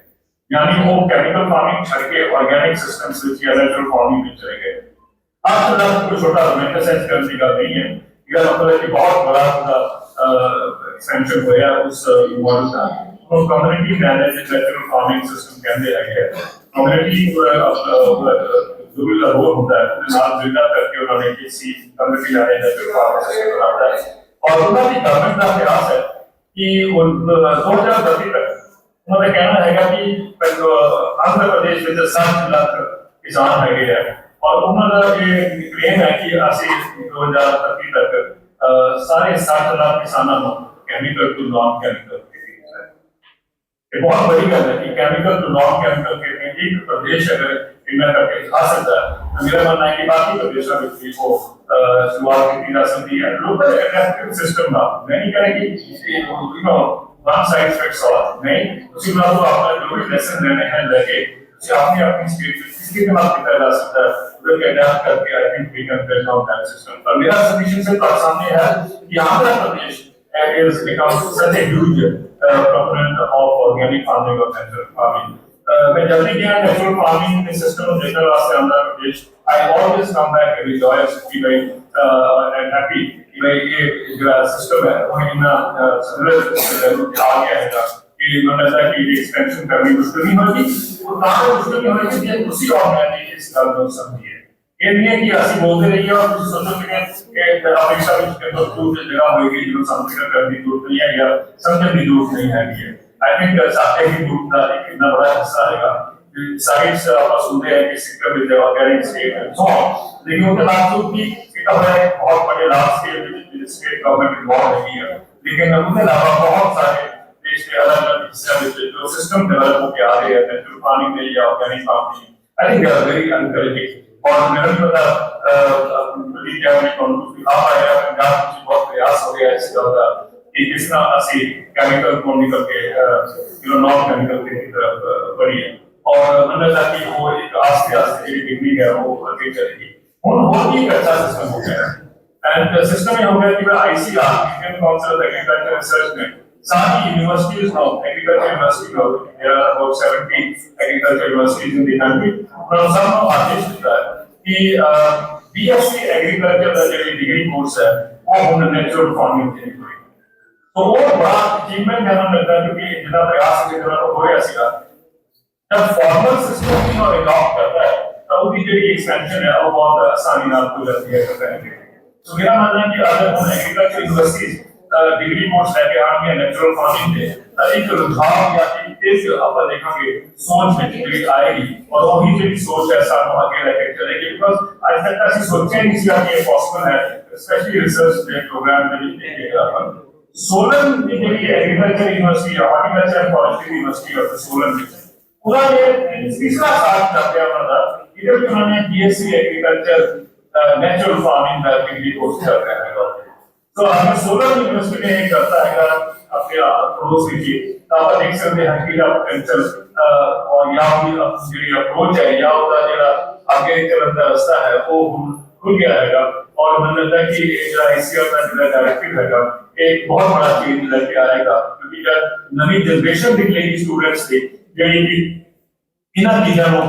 यानी वो केमिकल फार्मिंग छोड़ के ऑर्गेनिक सिस्टम स्विच या नेचुरल फार्मिंग में चले गए। 8 लाख को छोटा मेंटेन सेंस करने का नहीं है, यह मतलब है कि बहुत बड़ा एक्सपेंशन हुआ उस मॉडल का। तो community manage natural farming system कहते हैं, कम्युनिटी जो भी रोल होता है उसके साथ बिल्डअप करके उन्होंने किसी community manage natural farming system बनाता है और उनकी गवर्नमेंट का प्रयास है कि 2030 तक उन्होंने कहना है कि आंध्र प्रदेश में 7 लाख किसान है और उन्होंने ये क्लेम है कि ऐसे 2030 तक सारे 60 लाख किसानों को केमिकल टू नॉन केमिकल खेती है। ये बहुत बड़ी बात है कि केमिकल टू नॉन केमिकल खेती एक प्रदेश अगर इनमें करके आ सकता है तो मेरा मानना है कि बाकी प्रदेशों में भी को शुरुआत की जा सकती है। लोकल एडप्टिव सिस्टम ना मैं नहीं कह रहा कि वन साइज फिट्स ऑल नहीं, उसी बात को आपने जो भी लेसन लेने हैं लेके आपने अपनी स्टेट में किसी के बात किया जा सकता है उधर अडॉप्ट करके I think we can build on that system. पर मेरा सजेशन से तो सामने है कि Andhra Pradesh is become such a huge proponent of organic farming or natural farming. मैं जब भी गया नेचुरल फार्मिंग के सिस्टम में देखने वास्ते Andhra Pradesh I always come back and rejoice कि भाई एंड हैप्पी कि भाई ये जो सिस्टम है वो इतना सदुरुपयोग आ गया है कि मतलब ऐसा कि एक्सपेंशन करनी मुश्किल नहीं होगी और काम मुश्किल नहीं होगी कि उसी ऑर्गेनाइजेशन इस काम को समझिए। ये नहीं है कि ऐसी बोलते रहिए और कुछ सोचो कि अपेक्षा में के तो कुछ जगह होगी जो समझकर करनी जरूरत नहीं है या समझने की जरूरत नहीं है। आई थिंक साथे की ग्रुप का एक इतना बड़ा हिस्सा रहेगा साइंस आप सुनते हैं कि सिक्किम में ऑर्गेनिक स्टेट है सो लेकिन उनके बावजूद भी सिक्किम में बहुत बड़े large scale state government involve नहीं है, लेकिन उनके अलावा बहुत सारे देश के अलग अलग हिस्से में जो सिस्टम डेवलप होकर आ रहे हैं नेचुरल फार्मिंग में या organic farming I think they are very encouraging और मेरा भी पता बड़ी क्या मैं कॉन्फ्रेंस में आ पाया पंजाब में बहुत प्रयास हो गया इसका कि किस तरह से केमिकल को निकल के नॉन केमिकल की तरफ बढ़ी है और मतलब ताकि वो एक आस्ते आस्ते जो टेक्निक है वो आगे चलेगी। और भी अच्छा सिस्टम हो गया एंड सिस्टम ये हो गया कि ICR Indian Council of Agriculture Research में सारी universities now agriculture university now there are about 70 agriculture universities in the country और सब में आदेश दिया है कि बीएससी एग्रीकल्चर का जो डिग्री कोर्स है वो हम नेचुरल फार्मिंग के लिए तो वो बड़ा अचीवमेंट है हमें लगता है क्योंकि जितना प्रयास के द्वारा हो गया सीधा जब फॉर्मल सिस्टम की और अडॉप्ट करता है तब भी जो एक्सपेंशन है वो बहुत आसानी से आपको जाती है करने के लिए। तो मेरा मानना है कि अगर हम एग्रीकल्चर यूनिवर्सिटीज डिग्री कोर्स लेके आएंगे नेचुरल फार्मिंग के एक रुझान या एक तेज अपन देखेंगे सोच में जी आएगी और वही जो सोच है सानू आगे लेके चलेगी बिकॉज आज तक ऐसी सोचें नहीं सी कि पॉसिबल है स्पेशली रिसर्च प्रोग्राम में भी अपन सोलन की जो एग्रीकल्चर यूनिवर्सिटी या horticulture and forestry university of Solan में पूरा ये तीसरा साल चल रहा था इधर भी उन्होंने बीएससी एग्रीकल्चर नेचुरल फार्मिंग का डिग्री कोर्स कर रहे हैं तो हमें सोलन यूनिवर्सिटी में एक करता है अपने पड़ोस कीजिए तो आप देख सकते हैं कि एग्रीकल्चर और यहाँ की जो अप्रोच है या उसका जो आगे चलन का रास्ता है वो खुल गया है और मुझे लगता है कि जो आईसीआर का जो डायरेक्टिव है एक बहुत बड़ा चेंज लेके आएगा क्योंकि जब नई जनरेशन निकलेगी स्टूडेंट्स की ਜਿਹੜੀ ਇਹਨਾਂ ਚੀਜ਼ਾਂ ਨੂੰ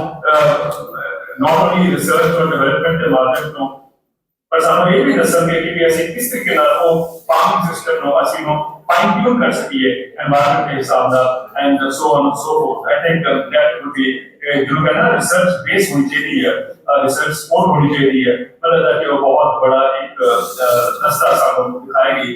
ਨਾਟ ਓਨਲੀ ਰਿਸਰਚ ਔਰ ਡਿਵੈਲਪਮੈਂਟ ਦੇ ਮਾਧਿਅਮ ਤੋਂ ਪਰ ਸਾਨੂੰ ਇਹ ਵੀ ਦੱਸਣਗੇ ਕਿ ਅਸੀਂ ਕਿਸ ਤਰੀਕੇ ਨਾਲ ਉਹ ਫਾਰਮਿੰਗ ਸਿਸਟਮ ਨੂੰ ਅਸੀਂ ਨੂੰ ਫਾਈਨ ਟਿਊਨ ਕਰ ਸਕੀਏ এনवायरमेंट ਦੇ ਹਿਸਾਬ ਨਾਲ and so on so fourth I think that wood B जो कहना रिसर्च बेस होनी चाहिए है रिसर्च सपोर्ट होनी चाहिए है मतलब ताकि वो बहुत बड़ा एक रास्ता सामने दिखाएगी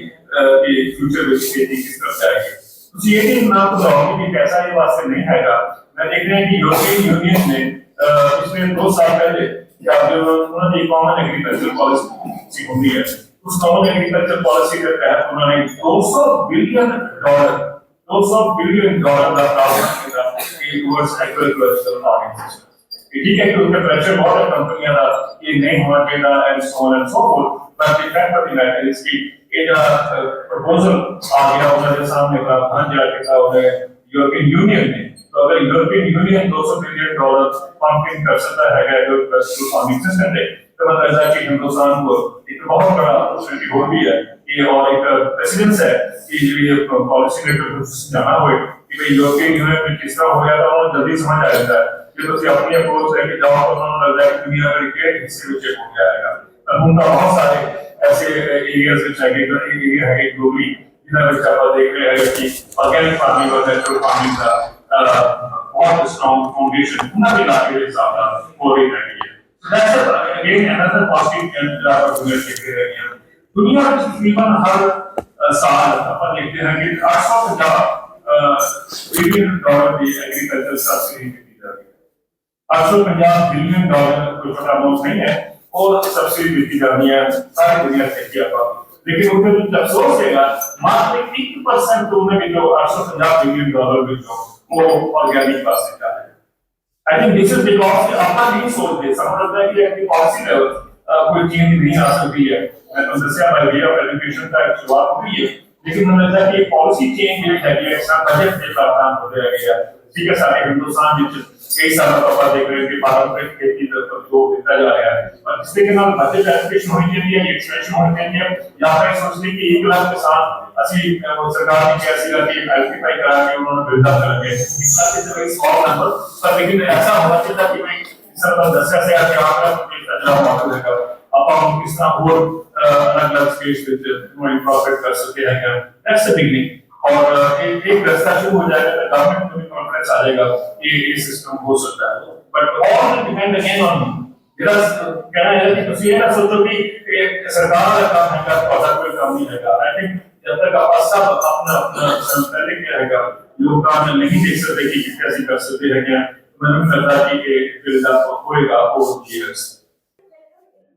कि फ्यूचर में खेती किस तरफ जाएगी तो ये भी ना तो बताऊंगी कि कैसा ये वास्ते नहीं हैगा मैं देख रहे हैं कि यूरोपियन यूनियन ने पिछले 2 साल पहले जब जो उन्होंने कॉमन एग्रीकल्चर पॉलिसी होती है उस कॉमन एग्रीकल्चर पॉलिसी के तहत उन्होंने $200 बिलियन का प्रावधान किया टुवर्ड्स एग्रीकल्चर फार्मिंग सिस्टम ठीक है कि उनका प्रेशर बहुत है कंपनियां का ये नहीं होना चाहिए and so on and so fourth but the fact of the matter is कि ये प्रपोजल आ गया उनके सामने प्रावधान जाके था उन्हें यूरोपियन यूनियन ने तो अगर यूरोपियन यूनियन $200 बिलियन पंपिंग कर सकता है एग्रीकल्चर फार्मिंग सिस्टम में तो मतलब है कि हिंदुस्तान को एक बहुत बड़ा अपॉर्चुनिटी हो भी है ये और एक प्रेसिडेंस है कि जो ये पॉलिसी लेकर कुछ जाना हो कि भाई यूरोपियन यूनियन में किस तरह हो गया था और जल्दी समझ आ जाता है कि तो अपनी अप्रोच है कि जाओ तो उन्होंने लग जाए कि दुनिया भर के हिस्से में चेक हो जाएगा और उनका बहुत सारे ऐसे एरियाज में चाहिए एरिया है ग्लोबली जिन्हें बच्चा पर देख रहे हैं कि ऑर्गेनिक फार्मिंग और नेचुरल फार्मिंग का बहुत स्ट्रॉन्ग फाउंडेशन उन्हें भी लाके हिसाब हो रही है that's again another positive trend that we are देख रहे हैं दुनिया में तकरीबन हर साल अपन देखते हैं कि $850 बिलियन की एग्रीकल्चर सब्सिडी दी जाती है $850 बिलियन कोई छोटा अमाउंट नहीं है और सब्सिडी दी जाती है सारी दुनिया से किया हुआ लेकिन उनके जो अफसोस है मात्र 1% तो उन्हें जो $850 बिलियन जो वो ऑर्गेनिक पास से जाता है I think this is because अपना नहीं सोचते समझता है कि अपनी पॉलिसी लेवल कोई चेंज नहीं आ सकती है मैं जैसे अब वे ऑफ एजुकेशन का शुरुआत हुई है लेकिन मुझे लगता है कि पॉलिसी चेंज जो है कि एक्स्ट्रा बजट के प्रावधान होते रह गया ठीक है सारे हिंदुस्तान में कई सालों तक आप देख रहे हैं कि पारंपरिक खेती पर जो किया जा रहा है और इसके के नाल बजट एलोकेशन होनी चाहिए एक्सपेंशन होनी चाहिए या फिर सोचते कि 1 लाख किसान ਅਸੀਂ सरकार ने क्या सीगा कि आइडेंटिफाई करा के उन्होंने बिल्ड अप करेंगे इतना के कोई स्मॉल नंबर पर लेकिन ऐसा होना चाहिए कि भाई सब 10,000 से आगे आकर एक अजरा मॉडल है अब हम किस तरह और अलग-अलग स्पेस विद मोर प्रॉफिट कर सकते हैं दैट्स द बिगनिंग और एक रास्ता शुरू हो जाएगा तो गवर्नमेंट को भी कॉन्फिडेंस आ जाएगा कि ये सिस्टम हो सकता है but all depend again on मेरा कहना है कि ਤੁਸੀਂ ਇਹ ਨਾ सोचो कि सरकार का काम है का कोई काम नहीं है आई थिंक जब तक आप सब अपना अपना पहले क्या रहेगा लोग काम नहीं देख सकते कि कैसे कर सकते हैं क्या मैंने लगता है कि बिल्ड अप होएगा और years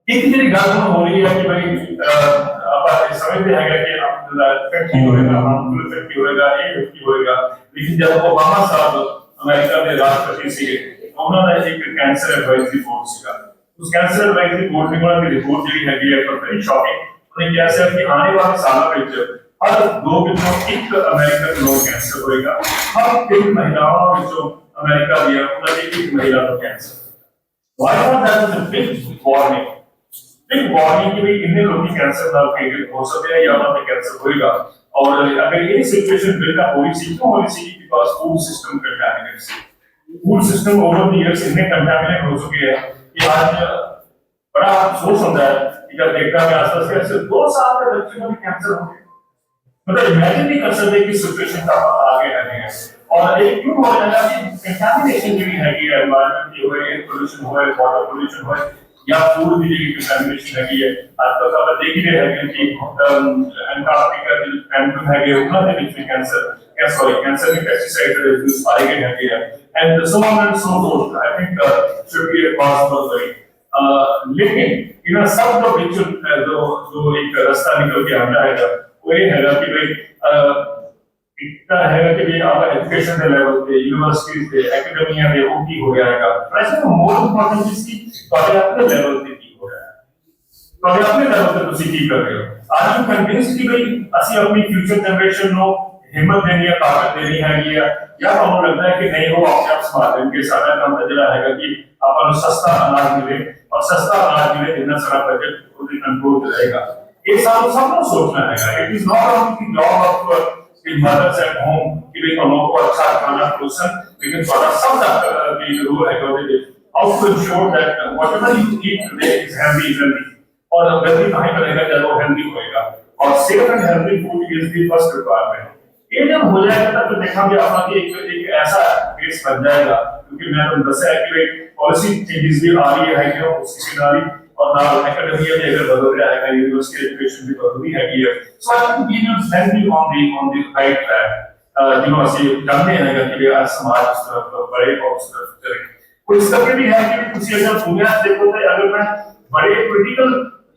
एक मेरी गल हो रही है कि भाई आप समझते हैं कि आप फैक्ट्री होएगा हम फैक्ट्री होएगा ये फैक्ट्री होएगा लेकिन जब ओबामा साहब अमेरिका में राष्ट्रपति थे उन्होंने एक कैंसर एडवाइजरी बोर्ड सीगा उस कैंसर एडवाइजरी बोर्ड ने उन्होंने रिपोर्ट जी है वेरी शॉकिंग उन्हें क्या से कि आने वाले सालों में हर 2 ਵਿੱਚੋਂ 1 ਅਮਰੀਕਨ ਨੂੰ ਕੈਂਸਰ ਹੋਏਗਾ ਹਰ 3 ਮਹਿਲਾਵਾਂ ਵਿੱਚੋਂ ਅਮਰੀਕਾ ਦੀਆਂ ਉਹਨਾਂ ਦੀ 1 ਮਹਿਲਾ ਨੂੰ cancer why not that is a big warning कि भाई इतने लोग कैंसर ਨਾਲ ਪੀੜਿਤ ਹੋ ਸਕਦੇ ਆ ਜਾਂ ਉਹਨਾਂ ਤੇ ਕੈਂਸਰ ਹੋਏਗਾ और अगर ये सिचुएशन बिल्ड अप हो रही थी क्यों हो रही थी बिकॉज़ फूड सिस्टम कंटामिनेटेड थी food system over the years इतने कंटामिनेट हो चुके हैं कि आज बड़ा अफसोस होता है कि जब देखता है आसपास के सिर्फ 2 साल के बच्चे में कैंसर हो गया मतलब इमेजिन नहीं कर सकते कि सिचुएशन का आगे रहने हैं और एक क्यों हो रहा है कि कंटामिनेशन जो है कि एनवायरनमेंट की हो एयर पोल्यूशन हो वाटर पोल्यूशन हो या फूड की जो कंटामिनेशन है आजकल आप देख ही रहे हैं कि अंटार्कटिका जो पेंगुइन है उन्होंने बीच में कैंसर कैंसर के पेस्टिसाइड रेजिड्यूज पाए गए हैं and so on and so fourth I think should be a cause for worry लेकिन इन सब जो बीच जो एक रास्ता निकल के आता है वो ये है कि भाई इतना है कि भाई आप एजुकेशन के लेवल पे यूनिवर्सिटीज पे एकेडमिया पे वो की हो जाएगा वैसे तो मोर इंपॉर्टेंट चीज की अपने लेवल पे की हो रहा है तो अपने लेवल पे ਤੁਸੀਂ ਕੀ ਕਰ ਰਹੇ ਹੋ ਆਰ ਯੂ ਕਨਵਿੰਸਡ ਕਿ ਭਾਈ ਅਸੀਂ ਆਪਣੀ ਫਿਊਚਰ ਜਨਰੇਸ਼ਨ ਨੂੰ ਹਿੰਮਤ ਦੇਣੀ ਹੈ ਤਾਕਤ ਦੇਣੀ ਹੈਗੀ ਆ ਜਾਂ ਤੁਹਾਨੂੰ ਲੱਗਦਾ ਹੈ ਕਿ ਨਹੀਂ ਉਹ ਆਪਣੇ ਆਪ ਸੰਭਾਲ ਲੈਣਗੇ ਸਾਡਾ ਕੰਮ ਤਾਂ ਜਿਹੜਾ ਹੈਗਾ ਕਿ ਆਪਾਂ ਨੂੰ ਸਸਤਾ ਅਨਾਜ ਮਿਲੇ ਔਰ ਸਸਤਾ ਅਨਾਜ ਮਿਲੇ ਜਿੰਨਾ ਸਾਰਾ ਬਜਟ ਉਹਦੇ ਕੰਟਰੋਲ ਚ ਰਹੇਗਾ ਇਹ ਸਾਨੂੰ ਸਭ ਨੂੰ ਸੋਚਣਾ ਹੈਗਾ it is not only the job of mothers at home कि भाई हम लोगों को अच्छा खाना परोसन लेकिन थोड़ा सब का भी जरूर है कि how to ensure that whatever you eat today is healthy और healthy कहीं बनेगा जब वो healthy होएगा और safe and healthy food is the first requirement ये जब हो जाएगा तो देखेंगे आपका एक ऐसा बेस बन जाएगा क्योंकि मैं तो दस है कि पॉलिसी चेंजेस भी आ रही है कि उसकी डाली और ना एकेडमिया में अगर बदल रहा है यूनिवर्सिटी एजुकेशन भी बदल रही है so I think we will stand on the right track you know ਅਸੀਂ ਚਾਹੁੰਦੇ ਹਾਂ ਕਿ ਸਮਾਜ ਇਸ ਤਰਫ ਬੜੇ और उस तरफ चले कोई इस तरह भी है कि ਤੁਸੀਂ अगर दुनिया देखो तो अगर मैं बड़े पॉलिटिकल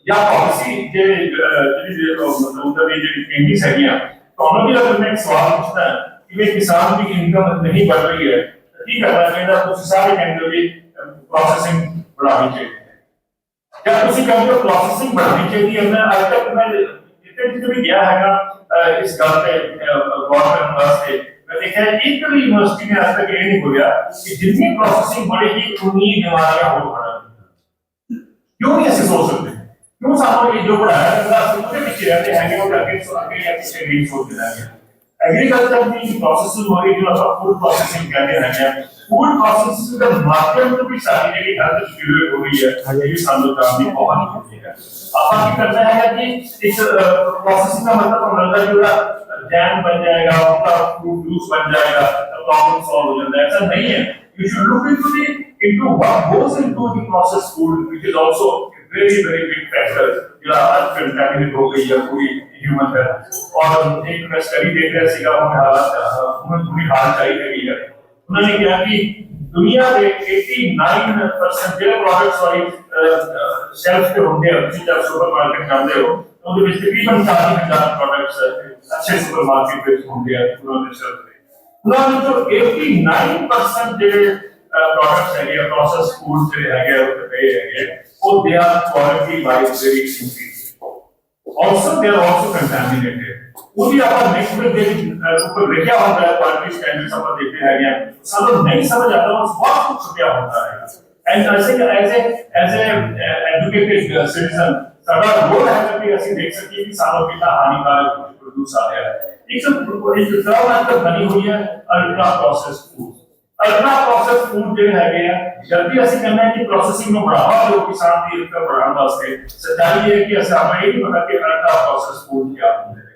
या पॉलिसी ਜਿਹੜੀ मतलब उधर ਜਿਹੜੀ चेंजेस ਹੈਗੀਆਂ ਤੁਹਾਨੂੰ भी अगर मैं एक सवाल पूछता है कि किसान की इनकम नहीं बढ़ रही है ਕੀ ਕਰਨਾ ਚਾਹੀਦਾ ਤੁਸੀਂ ਸਾਰੇ ਕਹਿੰਦੇ ਹੋ प्रोसेसिंग बढ़ानी चाहिए क्या ਤੁਸੀਂ ਕਹਿੰਦੇ ਹੋ प्रोसेसिंग बढ़ानी चाहिए मैं आज तक मैं जितने भी गया है इस गल पे गौर करने वास्ते मैं देखा एक भी यूनिवर्सिटी में आज तक ये नहीं हो गया कि जितनी प्रोसेसिंग बढ़ेगी उतनी बीमारियां हो बढ़ेंगी क्यों नहीं ऐसे सोच सकते क्यों सामने ये जो पढ़ाया जाता है उसके पीछे रहते हैं वो आगे या पीछे नहीं सोचते रहेंगे एग्रीकल्चर की प्रोसेसिंग हो रही जो फूड प्रोसेसिंग कहते हैं फूड प्रोसेसिंग के माध्यम से भी सारी जगह हेल्थ डेवलप हो रही है ये भी सालों काम भी बहुत होती है आप क्या करना है कि इस प्रोसेसिंग का मतलब हमारा जो जैम बन जाएगा उनका फ्रूट जूस बन जाएगा प्रॉब्लम सॉल्व हो जाता है ऐसा नहीं है you should look into what goes into the processed food which is also a very big factor जो आज कंटामिनेट हो गई है पूरी ह्यूमन हेल्थ और एक स्टडी देख रहे सीगा उन्हें हालत पूरी हाल चाहिए गई है उन्होंने कहा कि दुनिया में 89% जो प्रोडक्ट्स वाली शेल्फ पे होंगे जिस जब सुपरमार्केट जाते हो तो उनके तकरीबन 40,000 प्रोडक्ट्स अच्छे सुपरमार्केट पे होंगे उन्होंने शेल्फ पे उन्होंने जो 89% जो प्रोडक्ट्स है प्रोसेस्ड फूड जो है वो they are quality wise very increase also they are also contaminated वो भी अपन नेक्स्ट में ऊपर लिखा होता है क्वालिटी स्टैंडर्ड्स अपन देखते हैं क्या सब लोग नहीं समझ आता है बहुत कुछ क्या होता है and as a educated citizen सारा रोल है कि ऐसे देख सकते कि सालों कितना हानिकारक प्रोड्यूस आ रहा है एक टर्म आजकल बनी हुई है अल्ट्रा प्रोसेस्ड फूड जो है जब भी ऐसे कहना है कि प्रोसेसिंग में बढ़ावा दो किसान की इनकम बढ़ाने वास्ते सच्चाई ये है कि ऐसा हमें ये नहीं पता कि अल्ट्रा प्रोसेस्ड फूड क्या होते हैं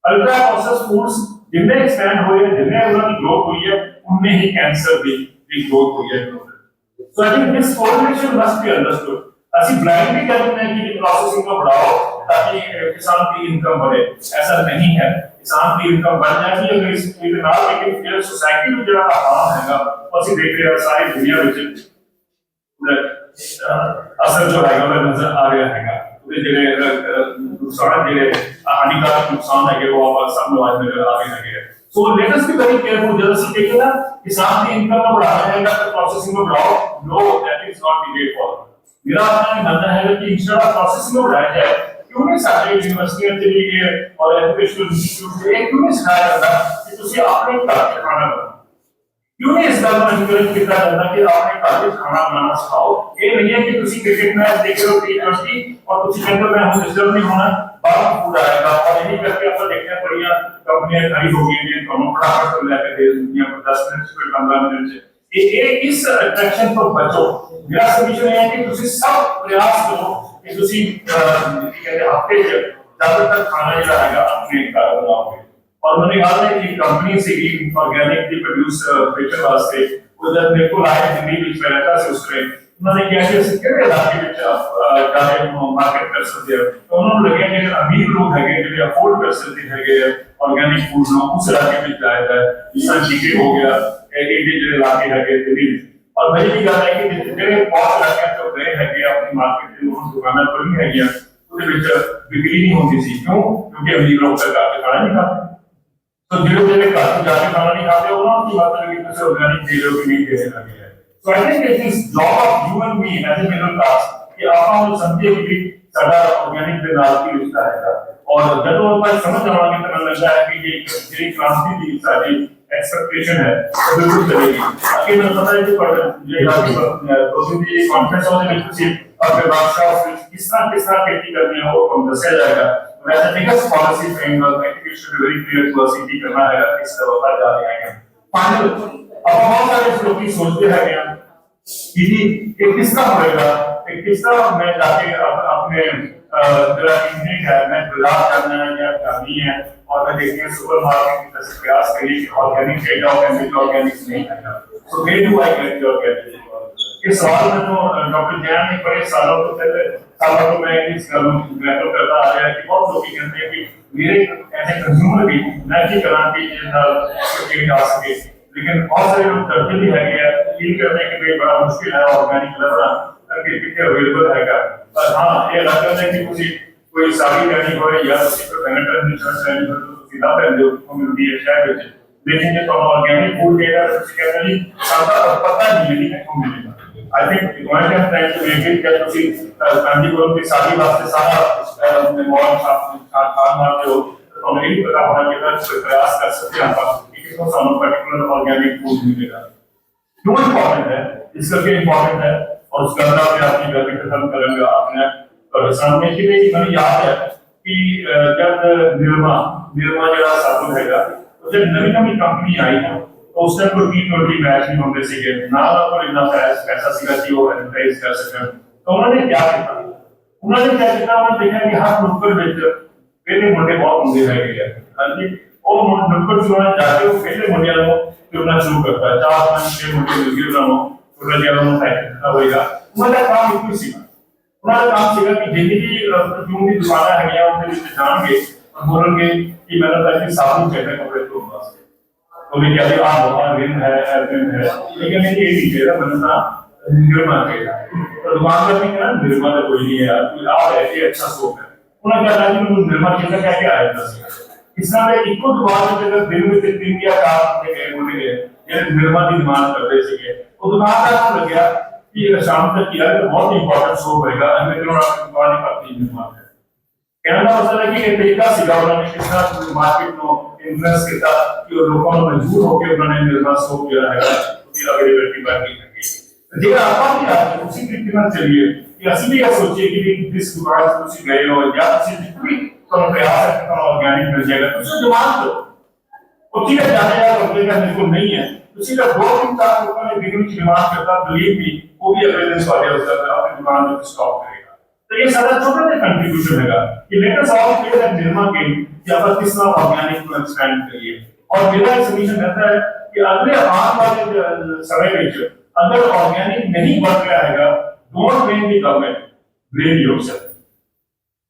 अल्ट्रा प्रोसेस्ड फूड्स जिनमें एक्सपैंड हुए हैं जिनमें उनकी ग्रोथ हुई है उनमें ही कैंसर की ग्रोथ हुई है so I think this correlation must be understood ਅਸੀਂ ब्लाइंडली कहते हैं कि प्रोसेसिंग को बढ़ाओ ताकि किसान की इनकम बढ़े ऐसा नहीं है किसान की इनकम बढ़ जाएगी अगर इस नाल लेकिन फिर सोसाइटी में जो हाल हैगा ਅਸੀਂ देख रहे हैं सारी दुनिया ਵਿੱਚ असर जो है वो नजर आ रहा हैगा ਉਹਦੇ ਜਿਹੜੇ नुकसान ਜਿਹੜੇ हानिकारक नुकसान है वो आप सामने आज नजर आ रहे हैं so let us be very careful जब ਅਸੀਂ देखें ना किसान की इनकम को बढ़ाना है तो प्रोसेसिंग को बढ़ाओ know that is not the way forward मेरा अपना मानना है कि इंस्टेड ऑफ प्रोसेसिंग को बढ़ाया जाए क्यों नहीं सारे यूनिवर्सिटियां चली गई और एजुकेशनल इंस्टीट्यूट से क्यों नहीं सिखाया जाता कि ਤੁਸੀਂ ਆਪਣੇ ਘਰ ਤੇ ਖਾਣਾ बनाओ क्यों नहीं इस बात में एनकरेज किया जाता कि आपने घर पे खाना बनाना सिखाओ ये नहीं है कि ਤੁਸੀਂ क्रिकेट मैच देख रहे हो T20 और ਤੁਸੀਂ कहते हो मैं हूं डिस्टर्ब नहीं होना बाहर फूड आएगा और यही करके आप देखते हैं बढ़िया कंपनियां खड़ी हो गई हैं दोनों फटाफट कर लेके दे दुनिया को 10 मिनट से 15 मिनट से ये इस अट्रैक्शन पर बचो मेरा सजेशन है कि ਤੁਸੀਂ सब प्रयास करो कि ਤੁਸੀਂ कहते हफ्ते ਚ ज्यादातर खाना ਜਿਹੜਾ ਹੈਗਾ ਆਪਣੇ ਘਰ ਬਣਾਓਗੇ और मैंने कहा था कि कंपनी से ऑर्गेनिक की प्रोड्यूस बेचने वास्ते वो जब मेरे को आए दिल्ली में मैं रहता से उसमें उन्होंने क्या कि ਅਸੀਂ ਕਿਹੜੇ ਇਲਾਕੇ ਵਿੱਚ ਜਾਕੇ ਮਾਰਕੀਟ ਕਰ ਸਕਦੇ ਹਾਂ ਤਾਂ ਉਹਨਾਂ ਨੂੰ ਲੱਗਿਆ ਕਿ ਜਿਹੜੇ ਅਮੀਰ ਲੋਕ ਹੈਗੇ ਜਿਹੜੇ ਅਫੋਰਡ ਕਰ ਸਕਦੇ ਹੈਗੇ ਆਰਗੈਨਿਕ ਫੂਡ ਨੂੰ ਉਸ ਇਲਾਕੇ ਵਿੱਚ ਜਾਇਆ ਜਾਏ ਜਿਸ ਤਰ੍ਹਾਂ ਜ਼ਿਕਰ ਹੋ ਗਿਆ ਇਹ ਜਿਹੜੇ ਇਲਾਕੇ ਹੈਗੇ ਦਿੱਲੀ और वही भी गल है कि ਜਿਹੜੇ ਬਹੁਤ ਇਲਾਕਿਆਂ ਤੋਂ ਗਏ ਹੈਗੇ ਆਪਣੀ ਮਾਰਕੀਟ ਦੇ ਲੋਕ ਦੁਕਾਨਾਂ ਖੋਲ੍ਹੀਆਂ ਹੈਗੀਆਂ ਉਹਦੇ ਵਿੱਚ ਵਿਕਰੀ ਨਹੀਂ ਹੁੰਦੀ ਸੀ ਕਿਉਂ ਕਿਉਂਕਿ ਅਮੀਰ ਲੋਕ ਤਾਂ ਘਰ ਖਾਣਾ ਨਹੀਂ ਖਾਂਦੇ तो ਜਿਹੜੇ ਘਰ ਤੋਂ ਜਾ ਕੇ ਖਾਣਾ ਨਹੀਂ ਖਾਂਦੇ ਉਹਨਾਂ ਨੂੰ ਕੀ ਮਤਲਬ ਕਿ ਤੁਸੀਂ ਆਰਗੈਨਿਕ ਦੇ ਰਹੇ ਹੋ ਕਿ ਨਹੀਂ ਦੇ ਰਹੇ ਹੈ so I think it is job of you and me as a middle class ਕਿ ਆਪਾਂ ਨੂੰ ਸਮਝੀਏ ਕਿ ਸਾਡਾ ਆਰਗੈਨਿਕ ਦੇ ਨਾਲ ਕੀ ਰਿਸ਼ਤਾ ਹੈਗਾ ਔਰ ਜਦੋਂ ਆਪਾਂ ਸਮਝ ਆਵਾਂਗੇ ਤਾਂ ਮੈਨੂੰ ਲੱਗਦਾ ਹੈ ਕਿ ਇਹ ਜਿਹੜੀ ਕ੍ਰਾਂਤੀ ਦੀ ਸਾਡੀ एक्सपेक्टेशन है वो बिल्कुल चलेगी आगे मैं पता है कि ये दोस्तों की कॉन्फ्रेंस होने में कुछ अपने वर्कशॉप किस तरह खेती करनी है वो हम दसाया जाएगा और ऐसा biggest policy framework activity should be very clear to us की करना है किस तरह पर जा रहे हैं फाइनल अब बहुत सारे लोग की सोचते हैं कि ये किस तरह होएगा किस तरह मैं जाके अपने जरा इंजीनियरिंग है मैं बाजार करना है या करनी है और मैं देखते हैं सुपर मार्केट की प्रयास करिए कि ऑर्गेनिक डेटा ऑर्गेनिक नहीं करना so where do I get your organic इस सवाल में तो डॉक्टर जैन ने बड़े सालों तो मैं इस ग्रैपल करता आ रहा है कि बहुत लोग कहते हैं कि मेरे ऐसे कंज्यूमर भी मैं की करा कि आ सके लेकिन बहुत सारे लोग डरते भी है फील करते हैं कि भाई बड़ा मुश्किल है ऑर्गेनिक लभना करके कितने अवेलेबल हैगा पर हाँ ये लगता है कि कुछ कोई साड़ी लेनी हो या किसी को पेनेट्रेट इंश्योरेंस लेनी हो तो सीधा पहन दो तो मिलती है शहर में लेकिन जब हम ऑर्गेनिक फूड डेटा तो कहते हैं सादा पता नहीं है कि मिलेगा I think one time trying to make it that उसी कांजीवरम की साड़ी वास्ते सारा मॉल खान मारते हो तो हमें नहीं पता होना कि अगर प्रयास कर सकते हैं आप कि किसको सामने पर्टिकुलर ऑर्गेनिक फूड मिलेगा क्यों इम्पोर्टेंट है इस करके इम्पोर्टेंट है और उसका अंदर अपनी घर में खत्म करेंगे आपने और सामने की भी मैंने याद है कि जब निर्मा जरा साबुन हैगा तो जब नवी कंपनी आई ना तो उस टाइम कोई T20 मैच नहीं होते सीगे ना पर इतना पैसा सीगा कि वो एडवर्टाइज कर सकें तो उन्होंने क्या किया उन्होंने देखा कि हर नुक्कड़ ਵਿੱਚ ਪਹਿਲੇ ਮੁੰਡੇ ਬਹੁਤ ਹੁੰਦੇ ਹੈਗੇ ਹਾਂਜੀ ਉਹ नुक्कड़ ਚੋਂ ਜਾ ਕੇ ਉਹ ਪਹਿਲੇ ਮੁੰਡਿਆਂ ਨੂੰ ਚੁਣਨਾ ਸ਼ੁਰੂ ਕਰਤਾ ਹੈ 4-5 ਮੁੰਡੇ ਮਿਲ ਗਏ ਉਹਨਾਂ ਨੂੰ ਉਹਨਾਂ ਦੇ ਨੂੰ ਟੈਕ ਹੋਏਗਾ ਉਹਨਾਂ ਦਾ ਕੰਮ ਇੱਕੋ ਸੀ ਉਹਨਾਂ ਦਾ ਕੰਮ ਸੀਗਾ ਕਿ ਜਿੰਨੀ ਪਰਫਿਊਮ ਦੀ ਦੁਕਾਨਾਂ ਹੈਗੀਆਂ ਉਹਦੇ ਵਿੱਚ ਜਾਣਗੇ और बोलेंगे कि मैंने तो ऐसी साबुन चाहिए कपड़े धोने वास्ते तो ये क्या बहुत रिन है एल्बिन है लेकिन ये नहीं चाहिए मैंने ना निर्मा चाहिए तो दुकानदार ने कहा निर्मा तो कोई नहीं है यार कोई आप ऐसे अच्छा सोप है उन्होंने क्या कहा कि निर्मा चाहिए क्या क्या आया था इस तरह में इको दुकान में अगर दिन में 3 या 4 घंटे गए बोले गए ये निर्मा की डिमांड करते थे वो दुकानदार को लग गया कि शाम तक किया तो बहुत इंपॉर्टेंट शो होएगा हमें जो आपकी दुकान पर तीन निर्माण है कहना मतलब है कि ये तरीका सीधा उन्होंने किस तरह मार्केट को इन्फ्लुएंस किया कि लोगों को मजबूर होकर उन्होंने निर्माण शो किया है उसकी अवेलेबिलिटी बढ़ गई है आप भी आप उसी तरीके से चलिए कि असली भी यह सोचिए कि जिस दुकान से उसी गए हो या किसी भी तो प्रयास है कि ऑर्गेनिक मिल जाएगा तो उसको डिमांड करो उसी का जाने या कंपनी का बिल्कुल नहीं है उसी का 2-3 4 लोगों ने बिल्कुल डिमांड करता बिलीव भी वो भी अवेलेबल वाले होता है अपनी दुकान में स्टॉक करेगा तो ये सारा छोटा सा कंट्रीब्यूशन हैगा कि let us all clear that Nirma के कि आप किस तरह ऑर्गेनिक को एक्सपेंड करिए और मेरा सजेशन रहता है कि अगले आने वाले समय में अगर ऑर्गेनिक नहीं बढ़ रहा हैगा don't blame the government blame yourself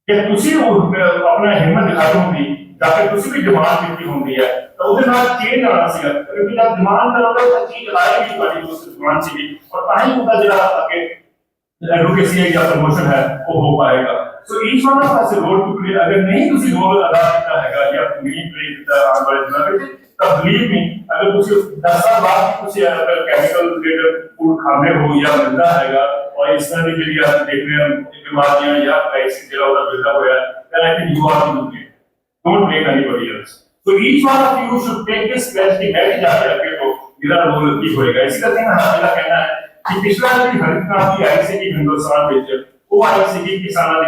कि ਤੁਸੀਂ ਆਪਣਾ ਹਿੰਮਤ ਦਿਖਾਈ ਹੁੰਦੀ ਜਾਕੇ ਤੁਸੀਂ ਵੀ ਡਿਮਾਂਡ ਕੀਤੀ ਹੁੰਦੀ ਹੈ ਤਾਂ ਉਹਦੇ ਨਾਲ ਚੇਂਜ ਆਣਾ ਸੀਗਾ ਕਿਉਂਕਿ ਜਦ ਡਿਮਾਂਡ ਕਰੋਗੇ ਤਾਂ ਚੀਜ਼ ਆਏਗੀ ਤੁਹਾਡੀ ਉਸ ਦੁਕਾਨ 'ਚ ਵੀ ਔਰ ਤਾਂ ਹੀ ਉਹਦਾ ਜਿਹੜਾ ਅੱਗੇ एडवोकेसी है या प्रमोशन है वो हो पाएगा so each one of us role to play अगर नहीं किसी रोल अदा किया हैगा या नहीं प्ले किया आने वाले दिनों में तब बिलीव मी अगर कुछ 10 साल बाद कुछ अगर केमिकल रिलेटेड फूड खाने हो या मिलता हैगा और इस तरह की जो आप देख रहे हैं बीमारियां या कैसे जरा उधर बिल्डअप हो गया then I think you are to play don't blame anybody else so each one of you should take this place कि मैं भी जाके आगे तो मेरा रोल ठीक होएगा इसी करके ना मेरा कहना है कि पिछला जो हरित क्रांति आई सी हिंदुस्तान ਵਿੱਚ ਉਹ ਆਈ ਸੀ ਕਿਸਾਨਾਂ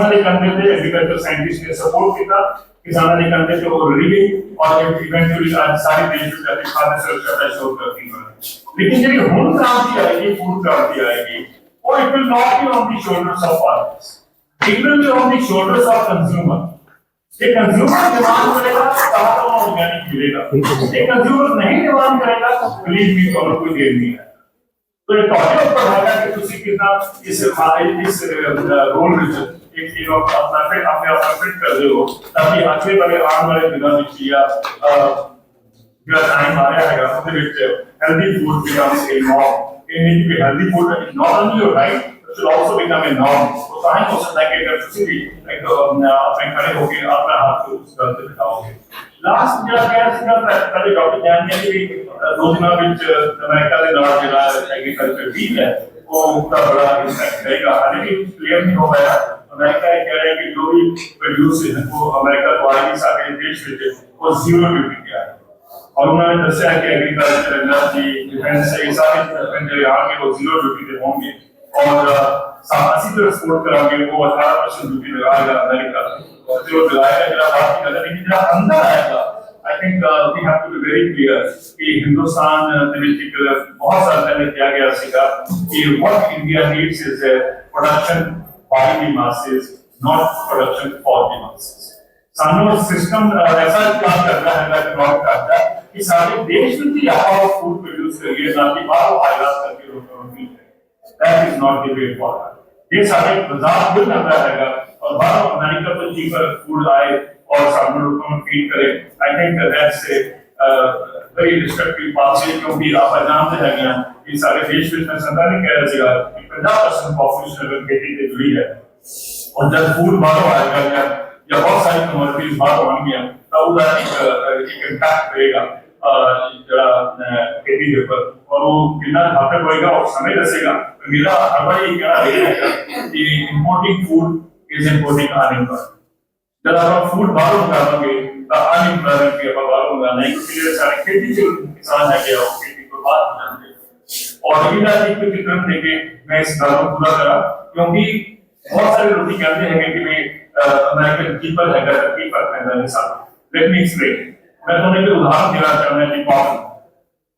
ਦੇ ਕੰਧੇ ਤੇ ਐਗਰੀਕਲਚਰ ਸਾਇੰਟਿਸਟ ਨੇ ਸਪੋਰਟ ਕੀਤਾ ਕਿਸਾਨਾਂ ਦੇ ਕੰਧੇ ਤੇ ਉਹ ਰਲੀ ਗਈ ਔਰ ਇਵੈਂਚੁਅਲੀ ਅੱਜ ਸਾਰੇ ਦੇਸ਼ ਵਿੱਚ ਅਤੇ ਖਾद्य ਸੁਰੱਖਿਆ ਦਾ ਸ਼ੋਅ ਕਰਦੀ ਹੈ ਲੇਕਿਨ ਜਿਹੜੀ ਹੁਣ ਕ੍ਰਾਂਤੀ ਆਏਗੀ ਫੂਡ ਕ੍ਰਾਂਤੀ ਆਏਗੀ ਉਹ it will not be on the shoulders of farmers it will be on the shoulders of consumer ये कंज्यूमर डिमांड करेगा तो ऑर्गेनिक मिलेगा ये कंज्यूमर नहीं डिमांड करेगा तो बिलीव मी तो कोई देर नहीं है तो ये ਤੁਹਾਡੇ ਉੱਪਰ ਹੈਗਾ ਕਿ ਤੁਸੀਂ ਕਿੰਨਾ ਇਸ ਰੋਲ ਵਿੱਚ ਇੱਕ ਆਪਣਾ ਫਿਟ ਆਪਣੇ ਆਪ ਫਿਟ ਕਰਦੇ ਹੋ ਤਾਂ ਕਿ ਅੱਗੇ ਵਾਲੇ ਆਉਣ ਵਾਲੇ ਦਿਨਾਂ ਵਿੱਚ ਜਾਂ ਜਿਹੜਾ ਟਾਈਮ ਆ ਰਿਹਾ ਹੈਗਾ ਉਹਦੇ ਵਿੱਚ healthy food becomes a norm. It needs to be healthy food is not only your right, it should also become a norm. तो ताकि हो सकता है कि अगर किसी भी अपने खड़े होकर अपना हाथ को उस तरह से बिठाओगे। लास्ट ਜਿਹੜਾ ਕਿਹਾ ਸੀਗਾ ਪਹਿਲੇ ਡਾਕਟਰ ਜਾਨ ਨੇ ਵੀ ਦੋ ਦਿਨਾਂ ਵਿੱਚ ਅਮਰੀਕਾ ਦੇ ਨਾਲ ਜਿਹੜਾ ਐਗਰੀਕਲਚਰ ਵੀਕ ਹੈ ਉਹ ਦਾ ਬੜਾ ਇੰਪੈਕਟ ਰਹੇਗਾ। ਹਾਲੇ ਵੀ ਕਲੀਅਰ ਨਹੀਂ ਹੋ ਪਾਇਆ। ਅਮਰੀਕਾ ਇਹ ਕਹਿ ਰਿਹਾ ਕਿ ਜੋ ਵੀ ਪ੍ਰੋਡਿਊਸ ਹੈ ਉਹ ਅਮਰੀਕਾ ਤੋਂ ਆਏਗੀ ਸਾਡੇ ਦੇਸ਼ ਵਿੱਚ ਉਹ ਜ਼ੀਰੋ ਡਿਊਟੀ ਤੇ ਆਏਗਾ। और उन्होंने दसिया कि एग्रीकल्चर एनर्जी डिफेंस ये सारे जो आगे वो जीरो ड्यूटी पे होंगे और 80 पे एक्सपोर्ट कराएंगे वो 18% ड्यूटी लगाएगा अमेरिका जो लगाएगा जरा बात की करते लेकिन जरा अंदर आएगा I think we have to be very clear कि हिंदुस्तान ਦੇ ਵਿੱਚ ਇੱਕ ਬਹੁਤ ਸਾਲ ਪਹਿਲੇ ਕਿਹਾ ਗਿਆ ਸੀਗਾ ਕਿ what India needs is a production by the masses not production for the masses ਸਾਨੂੰ ਸਿਸਟਮ ਐਸਾ ਕੰਮ ਕਰਨਾ ਹੈ ਕਿ ਪ੍ਰੋਵਾਈਡ ਕਰਦਾ कि सारे देश में भी आप फूड प्रोड्यूस करिए ना कि बाहर आयात करके रोटी that is not the way forward ये सारे बाजार खुल जाता रहेगा और बाहर अमेरिका को चीपर फूड आए और सब लोगों को फीड करे I think that's a very destructive policy क्योंकि आप जानते हैं कि सारे देश में सरकार ने कह रहा है कि 50% पॉपुलेशन अगर खेती से जुड़ी है और जब फूड बाहर आएगा या बहुत सारी कमोडिटीज बाहर आएंगी तो उसका एक इम्पैक्ट रहेगा खेती के ऊपर और वो कितना घातक होएगा और समय दसेगा तो मेरा हर बार ये कहना रहेगा कि importing food is importing unemployment जब आप फूड बाहर उगाओगे तो अनएम्प्लॉयमेंट के बाहर उगाना है क्योंकि सारे खेती से किसान है कि खेती को बाहर हो जाएंगे और ये एक चित्रण देके मैं इस बात को पूरा करा क्योंकि बहुत सारे लोग कहते हैं कि भाई अमेरिकन कीपर है कीपर है साथ लेट मी एक्सप्लेन मैं तुम्हें एक उदाहरण देना चाहूंगा कि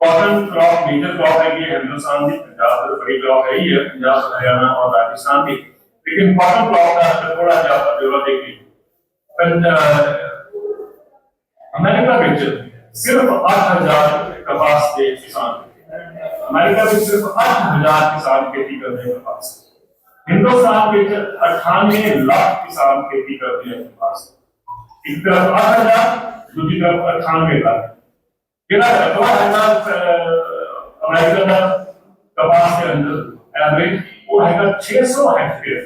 कॉटन क्रॉप मेजर क्रॉप है कि हिंदुस्तान की पंजाब से बड़ी क्रॉप है ही है पंजाब हरियाणा और राजस्थान की लेकिन कॉटन क्रॉप का थोड़ा ज्यादा ब्यौरा देखिए अमेरिका में सिर्फ 8,000 कपास के किसान अमेरिका में सिर्फ 8,000 किसान खेती करते हैं कपास हिंदुस्तान में 98 लाख किसान खेती करते हैं कपास एक तरफ 8,000 दूसरी तरफ 98 लाख कितना रकबा है अमेरिका का कपास के अंदर एवरेज वो है 600 हेक्टेयर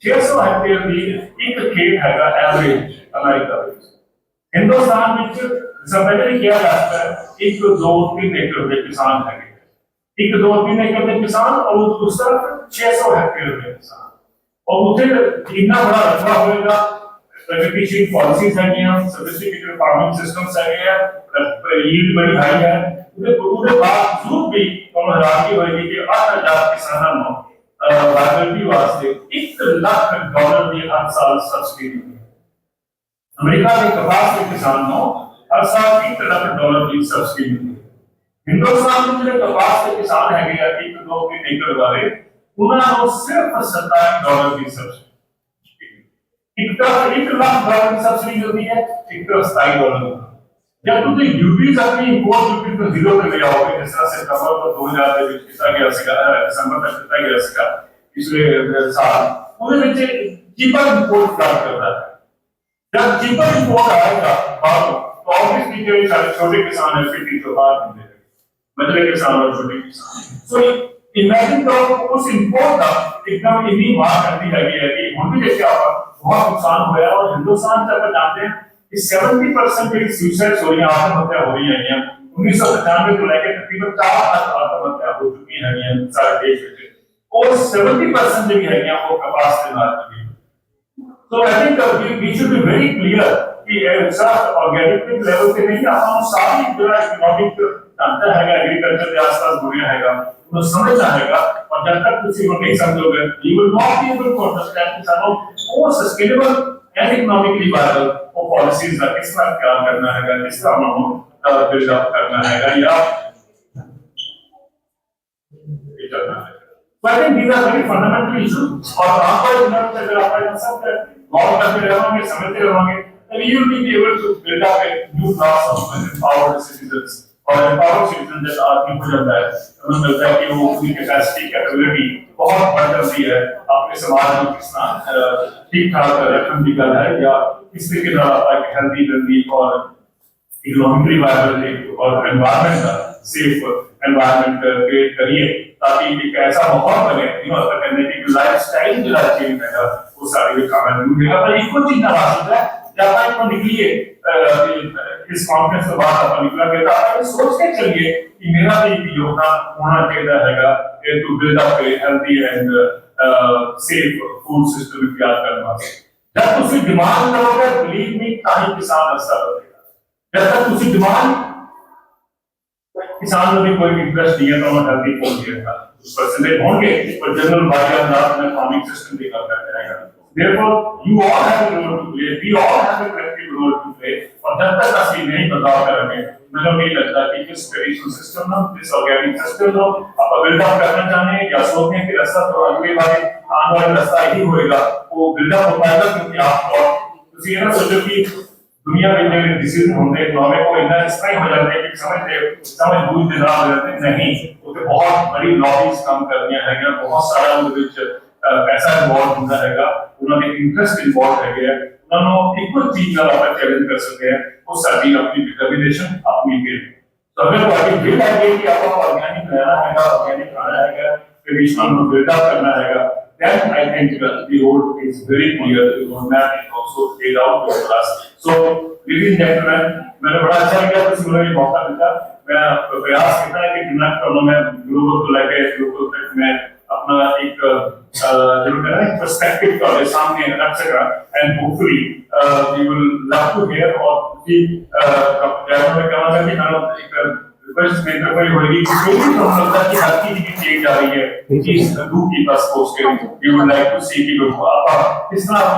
600 हेक्टेयर की एक खेत है एवरेज अमेरिका में हिंदुस्तान में सबसे किया जाता है 1 2 3 एकड़ के किसान है 1 2 3 एकड़ के किसान और उस तरफ 600 हेक्टेयर के किसान और उसे इतना बड़ा रकबा होगा प्रगतिशील पॉलिसीज है सोफिस्टिकेटेड फार्मिंग सिस्टम्स है यील्ड बड़ी हाई है उसके बावजूद भी हम हैरानी होगी कि 8,000 किसानों को लाइबिलिटी वास्ते $1 लाख की हर साल सब्सिडी मिलती है अमेरिका के कपास के किसानों हर साल $1 लाख की सब्सिडी मिलती है हिंदुस्तान में जो कपास के किसान है 1 2 3 एकड़ वाले उन्होंने सिर्फ $27 की सब्सिडी एक तरफ $1 लाख की सब्सिडी मिलती है एक तरफ $27 जब तुम ड्यूटीज अपनी इंपोर्ट ड्यूटी को जीरो पे ले आओगे जिस तरह सितंबर को 2000 ਦੇ ਵਿੱਚ ਕੀਤਾ ਗਿਆ ਸੀਗਾ दिसंबर तक ਕੀਤਾ ਗਿਆ ਸੀਗਾ पिछले साल ਉਹਦੇ ਵਿੱਚ ਚੀਪਰ ਇੰਪੋर्ट स्टार्ट करता है जब चीपर इंपोर्ट आएगा बाहर तो ऑब्वियसली जो सारे छोटे किसान है फिर तो बाहर मिलेंगे मझले किसान और छोटे किसान सो इमेजिन करो उस इंपोर्ट का एकदम इतनी मार करती है कि हम भी देखिए आप बहुत नुकसान हुआ और हिंदुस्तान से आप जानते हैं कि 70% की सुसाइड हो रही है आत्महत्या हो रही है 1995 को लेकर तकरीबन 4 लाख आत्महत्या हो चुकी है सारे देश में और 70% जो है वो कपास से मार चुकी है तो I think we should be very clear कि सब ऑर्गेनिक लेवल पे नहीं आप सारी जो इकोनॉमिक ढांचा है एग्रीकल्चर के आसपास दुनिया है तो समझना है और जब तक किसी को नहीं समझोगे you will not be able to understand कि सानो वो सस्टेनेबल एंड इकोनॉमिकली वायबल वो पॉलिसीज का किस तरह क्या करना है किस तरह हम बिल्ड अप करना है या ये करना है So I think these are very fundamental issues और आपको इधर अगर आप सब गौर करते रहेंगे समझते रहेंगे then you will be able to build up a new class of empowered citizens और एम्पावर्ड सिटीजन जैसा आदमी हो जाता है, हमें मिलता है कि वो अपनी कैपेसिटी कैपेबिलिटी बहुत बढ़ जाती है, अपने समाज में कितना ठीक ठाक रखने की गल है या किस तरीके से आप हेल्दी वेल्दी और इकोनॉमिकली वायबल और एनवायरनमेंट का सेफ एनवायरनमेंट क्रिएट करिए ताकि एक ऐसा माहौल बने करने की लाइफस्टाइल जो चेंज है वो सारे काम मिलेगा। पर एक और चीज ना बात है जब आप निकलिए इस कॉन्फ्रेंस के बाद आप निकला गया आप सोच के चलिए कि मेरा भी योगदान होना चाहिए to build up a healthy and safe food system तैयार करना। जब तुम डिमांड करोगे बिलीव मी ताकि किसान रास्ता बदलेगा। जब तक तुम डिमांड किसान में कोई इंटरेस्ट नहीं है तो हम हेल्दी फूड देगा उस परसेंटेज होंगे पर जनरल भाई अंदाज में फार्मिंग सिस्टम भी करता रहेगा। Therefore, you all have a role to play. We all have a collective role to play. और जब तक असली नहीं बदलाव करेंगे, मुझे नहीं लगता कि इस ट्रेडिशनल सिस्टम ना, इस ऑर्गेनिक सिस्टम ना, आप बिल्डअप करना चाहें या सोचें कि रास्ता तो अगले बार आने वाला रास्ता ही होएगा, वो बिल्डअप हो पाएगा क्योंकि आप और तो ये ना सोचो कि दुनिया में जो डिसीजन होते हैं इकोनॉमिक को इतना स्ट्राइक हो जाते हैं कि समझ बूझ देना हो जाते हैं नहीं, वो तो बहुत बड़ी लॉबीज काम करनी है, बहुत सारा उनके पैसा इन्वॉल्व होता रहेगा, उन्होंने इंटरेस्ट इन्वॉल्व है गया, उन्होंने एक और चीज का आप चैलेंज कर सकते हैं, वो सारी अपनी डिटर्मिनेशन अपनी बिल। तो अगर वो आगे बिल आएगी कि आपको ऑर्गेनिक रहना है, ऑर्गेनिक खाना है, ट्रेडिशनल में बिल्ड अप करना है, then I think the road is very clear, the roadmap is also laid out for us. So, ladies and gentlemen, मैंने बड़ा अच्छा लगा कि मुझे ये मौका मिला, मैं प्रयास करता है कि जितना करो मैं ग्लोबल को लेके ग्लोबल तक मैं अपना एक जो है ना पर्सपेक्टिव का सामने रख सका and hopefully we will love to hear और कि जब मैं कहना था कि मैं एक रिक्वेस्ट में कोई होगी कि कोई भी हम लगता है कि हर चीज की चेंज आ रही है कि डू की पास posted we would like to see कि आप किस तरह आप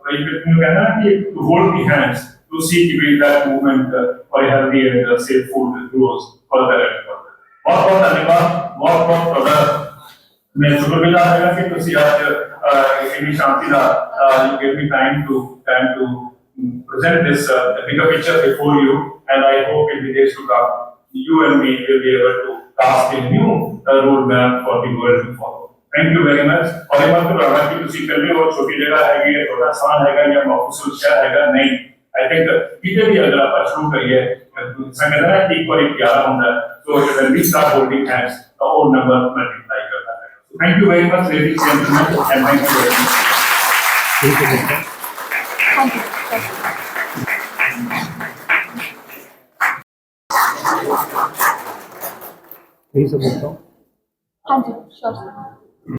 वही पे कहना है कि to hold the hands to see कि that movement for healthy and safe food grows further and further. बहुत बहुत धन्यवाद, बहुत बहुत प्रोग्रेस मैं शुक्रगुजार रहेगा कि तुसी आज इतनी शांति का you gave me time to present this bigger picture before you and I hope in the days to come you and me will be able to cast a new roadmap for the world to follow. Thank you very much. और ये मत करना कि तुसी कर ली और छोटी जगह है ये थोड़ा आसान है या मौखूस शहर है नहीं। I think कितने भी अगर आप शुरू करिए संगठन है एक और एक प्यारा होता है so when we start holding hands the whole number multiply करता है। Thank you very much, ladies and gentlemen, and thank you very much. Thank you. यही सब बोलता हूँ। हाँ जी, sure.